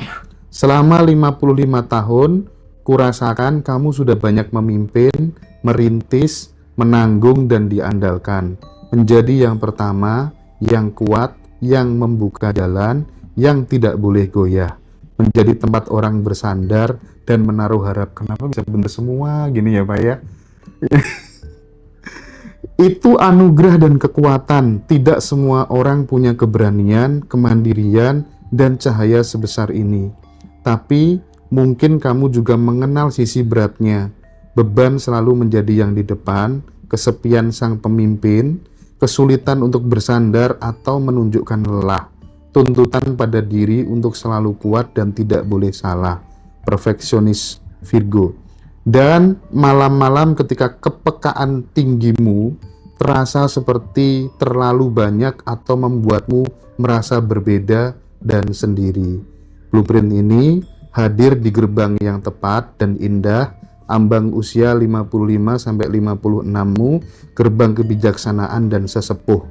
Selama 55 tahun, kurasakan kamu sudah banyak memimpin, merintis, menanggung, dan diandalkan. Menjadi yang pertama, yang kuat, yang membuka jalan, yang tidak boleh goyah. Menjadi tempat orang bersandar dan menaruh harap. Kenapa bisa bener semua gini ya Pak ya? Itu anugerah dan kekuatan. Tidak semua orang punya keberanian, kemandirian, dan cahaya sebesar ini. Tapi mungkin kamu juga mengenal sisi beratnya. Beban selalu menjadi yang di depan, kesepian sang pemimpin, kesulitan untuk bersandar atau menunjukkan lelah, tuntutan pada diri untuk selalu kuat dan tidak boleh salah. perfeksionis Virgo. Dan malam-malam ketika kepekaan tinggimu terasa seperti terlalu banyak atau membuatmu merasa berbeda dan sendiri. Blueprint ini hadir di gerbang yang tepat dan indah, ambang usia 55-56mu, gerbang kebijaksanaan dan sesepuh.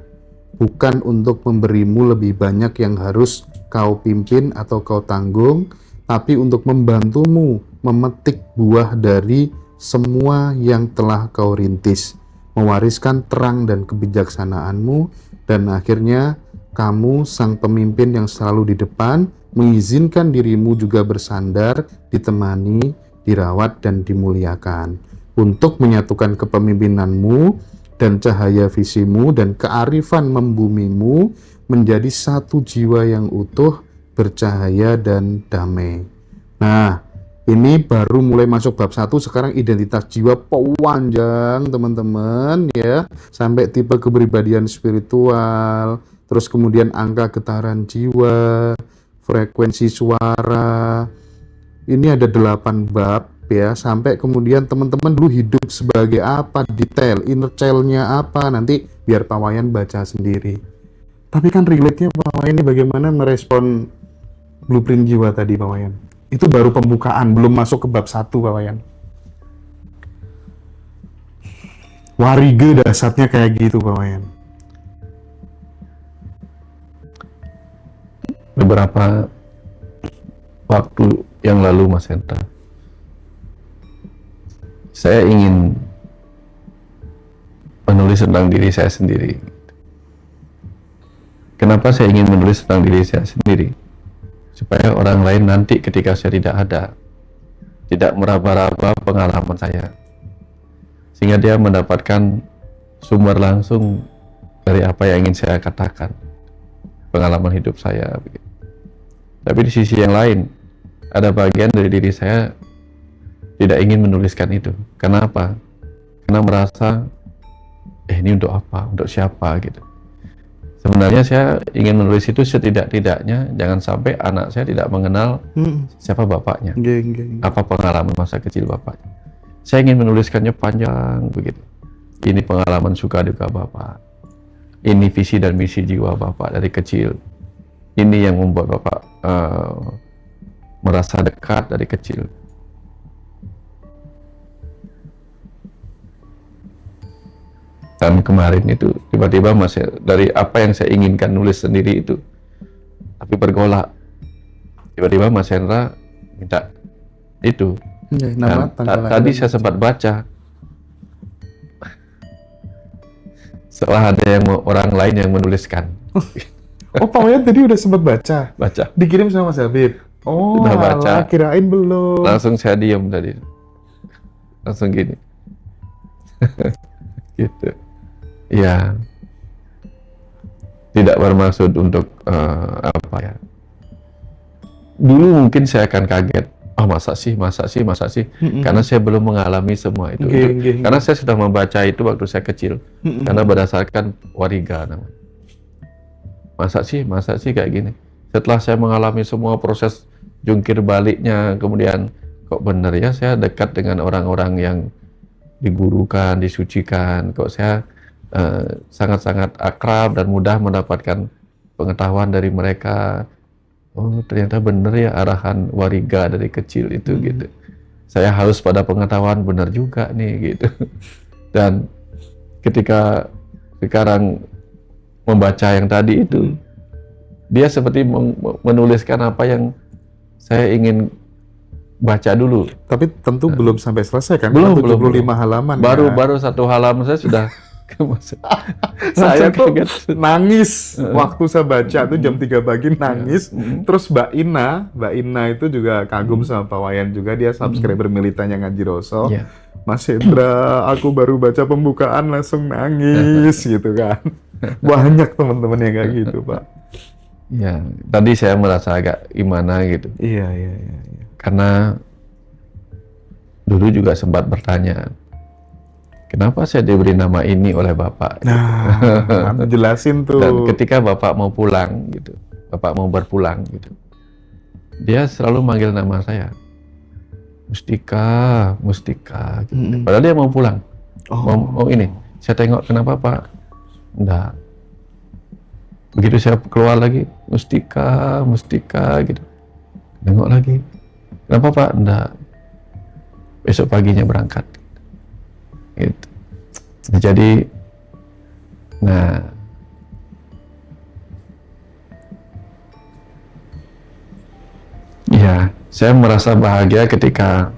Bukan untuk memberimu lebih banyak yang harus kau pimpin atau kau tanggung, tapi untuk membantumu memetik buah dari semua yang telah kau rintis, mewariskan terang dan kebijaksanaanmu, dan akhirnya kamu sang pemimpin yang selalu di depan, mengizinkan dirimu juga bersandar, ditemani, dirawat, dan dimuliakan untuk menyatukan kepemimpinanmu dan cahaya visimu dan kearifan membumimu menjadi satu jiwa yang utuh, bercahaya, dan damai. Nah, ini baru mulai masuk bab 1, sekarang identitas jiwa panjang teman-teman ya, sampai tipe kepribadian spiritual, terus kemudian angka getaran jiwa, frekuensi suara. Ini ada 8 bab ya, sampai kemudian teman-teman dulu hidup sebagai apa, detail, inner child-nya apa, nanti biar Pak Wayan baca sendiri. Tapi kan relate-nya Pak Wayan ini bagaimana merespon blueprint jiwa tadi Pak Wayan? Itu baru pembukaan, belum masuk ke bab 1 Pak Wayan. Warige dasarnya kayak gitu Pak Wayan. Beberapa waktu yang lalu Mas Hendra, saya ingin menulis tentang diri saya sendiri. Kenapa saya ingin menulis tentang diri saya sendiri? Supaya orang lain nanti ketika saya tidak ada, tidak meraba-raba pengalaman saya, sehingga dia mendapatkan sumber langsung dari apa yang ingin saya katakan, pengalaman hidup saya. Tapi di sisi yang lain, ada bagian dari diri saya tidak ingin menuliskan itu. Kenapa? Karena merasa, ini untuk apa? Untuk siapa? Gitu. Sebenarnya saya ingin menulis itu setidak-tidaknya jangan sampai anak saya tidak mengenal siapa bapaknya, apa pengalaman masa kecil bapaknya. Saya ingin menuliskannya panjang begitu. Ini pengalaman suka duka bapak, ini visi dan misi jiwa bapak dari kecil, ini yang membuat bapak merasa dekat dari kecil. Dan kemarin itu tiba-tiba dari apa yang saya inginkan nulis sendiri itu, tapi bergolak. Tiba-tiba Mas Hendra minta itu. Nama, tadi saya sempat baca. Setelah ada orang lain yang menuliskan. Oh, Pak Wayan tadi udah sempat baca? Baca. Dikirim sama Mas Habib? Oh, udah baca. Kirain belum. Langsung saya diam tadi. Langsung gini. Gitu. Ya, tidak bermaksud untuk apa ya. Dulu mungkin saya akan kaget. Oh, masa sih? Karena saya belum mengalami semua itu. Karena saya sudah membaca itu waktu saya kecil. Karena berdasarkan wariga namanya. Masa sih kayak gini. Setelah saya mengalami semua proses jungkir baliknya, kemudian kok bener ya saya dekat dengan orang-orang yang digurukan, disucikan. Kok saya sangat-sangat akrab dan mudah mendapatkan pengetahuan dari mereka. Oh, ternyata benar ya arahan wariga dari kecil itu gitu. Saya haus pada pengetahuan, benar juga nih gitu. Dan ketika sekarang membaca yang tadi itu, dia seperti menuliskan apa yang saya ingin baca dulu. Tapi tentu belum sampai selesai kan? Belum, 75 halaman. Baru 1 halaman saya sudah saya tuh nangis waktu saya baca tuh jam 3 pagi nangis. Terus Mbak Ina itu juga kagum sama Pak Wayan juga, dia subscriber militan yang ngaji Roso. Mas Hendra, aku baru baca pembukaan langsung nangis gitu kan. Banyak teman-teman yang kayak gitu Pak. Ya, tadi saya merasa agak gimana gitu. Iya. Karena dulu juga sempat bertanya, kenapa saya diberi nama ini oleh Bapak? Nah, jelasin tuh. Dan ketika Bapak mau pulang gitu, Bapak mau berpulang gitu, dia selalu manggil nama saya. Mustika, Mustika. Gitu. Mm-mm. Padahal dia mau pulang. Oh. Mau ini. Saya tengok, kenapa Pak? Enggak. Begitu saya keluar lagi, Mustika, Mustika gitu. Tengok lagi. Kenapa Pak? Enggak. Besok paginya berangkat. Gitu. Jadi, nah, ya, saya merasa bahagia ketika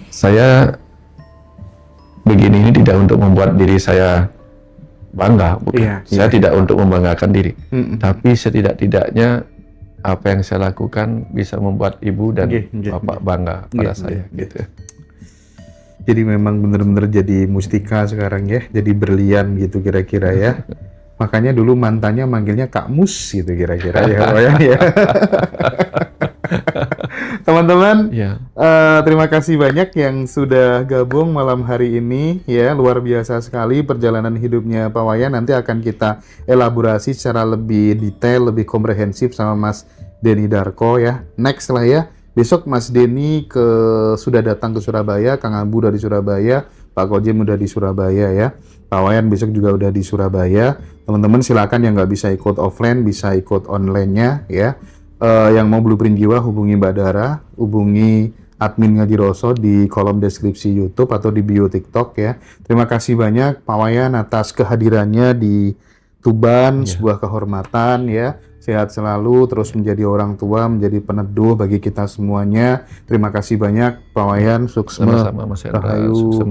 saya begini ini tidak untuk membuat diri saya bangga, bukan. Iya, Saya iya. tidak untuk membanggakan diri, Mm-mm. tapi setidak-tidaknya apa yang saya lakukan bisa membuat ibu dan Nggih, nggih, bapak nggih. bangga pada Nggih, saya, nggih, gitu. Jadi memang bener-bener jadi mustika sekarang ya, jadi berlian gitu kira-kira ya. Makanya dulu mantannya manggilnya Kak Mus gitu kira-kira ya, Pak ya. Teman-teman, Ya, terima kasih banyak yang sudah gabung malam hari ini ya, luar biasa sekali perjalanan hidupnya Pak Wayan. Nanti akan kita elaborasi secara lebih detail, lebih komprehensif sama Mas Denny Darko ya. Next lah ya. Besok Mas Denny sudah datang ke Surabaya, Kang Abu udah di Surabaya, Pak Kojem udah di Surabaya ya. Pak Wayan besok juga udah di Surabaya. Teman-teman silakan yang nggak bisa ikut offline bisa ikut online-nya ya. Yang mau blueprint jiwa hubungi Mbak Dara, hubungi admin Ngaji Roso di kolom deskripsi YouTube atau di bio TikTok ya. Terima kasih banyak Pak Wayan atas kehadirannya di Tuban, sebuah kehormatan ya. Sehat selalu, terus menjadi orang tua, menjadi peneduh bagi kita semuanya. Terima kasih banyak Pak Wayan, sukses. sama-sama Mas Hendra, Rahayu. sukses.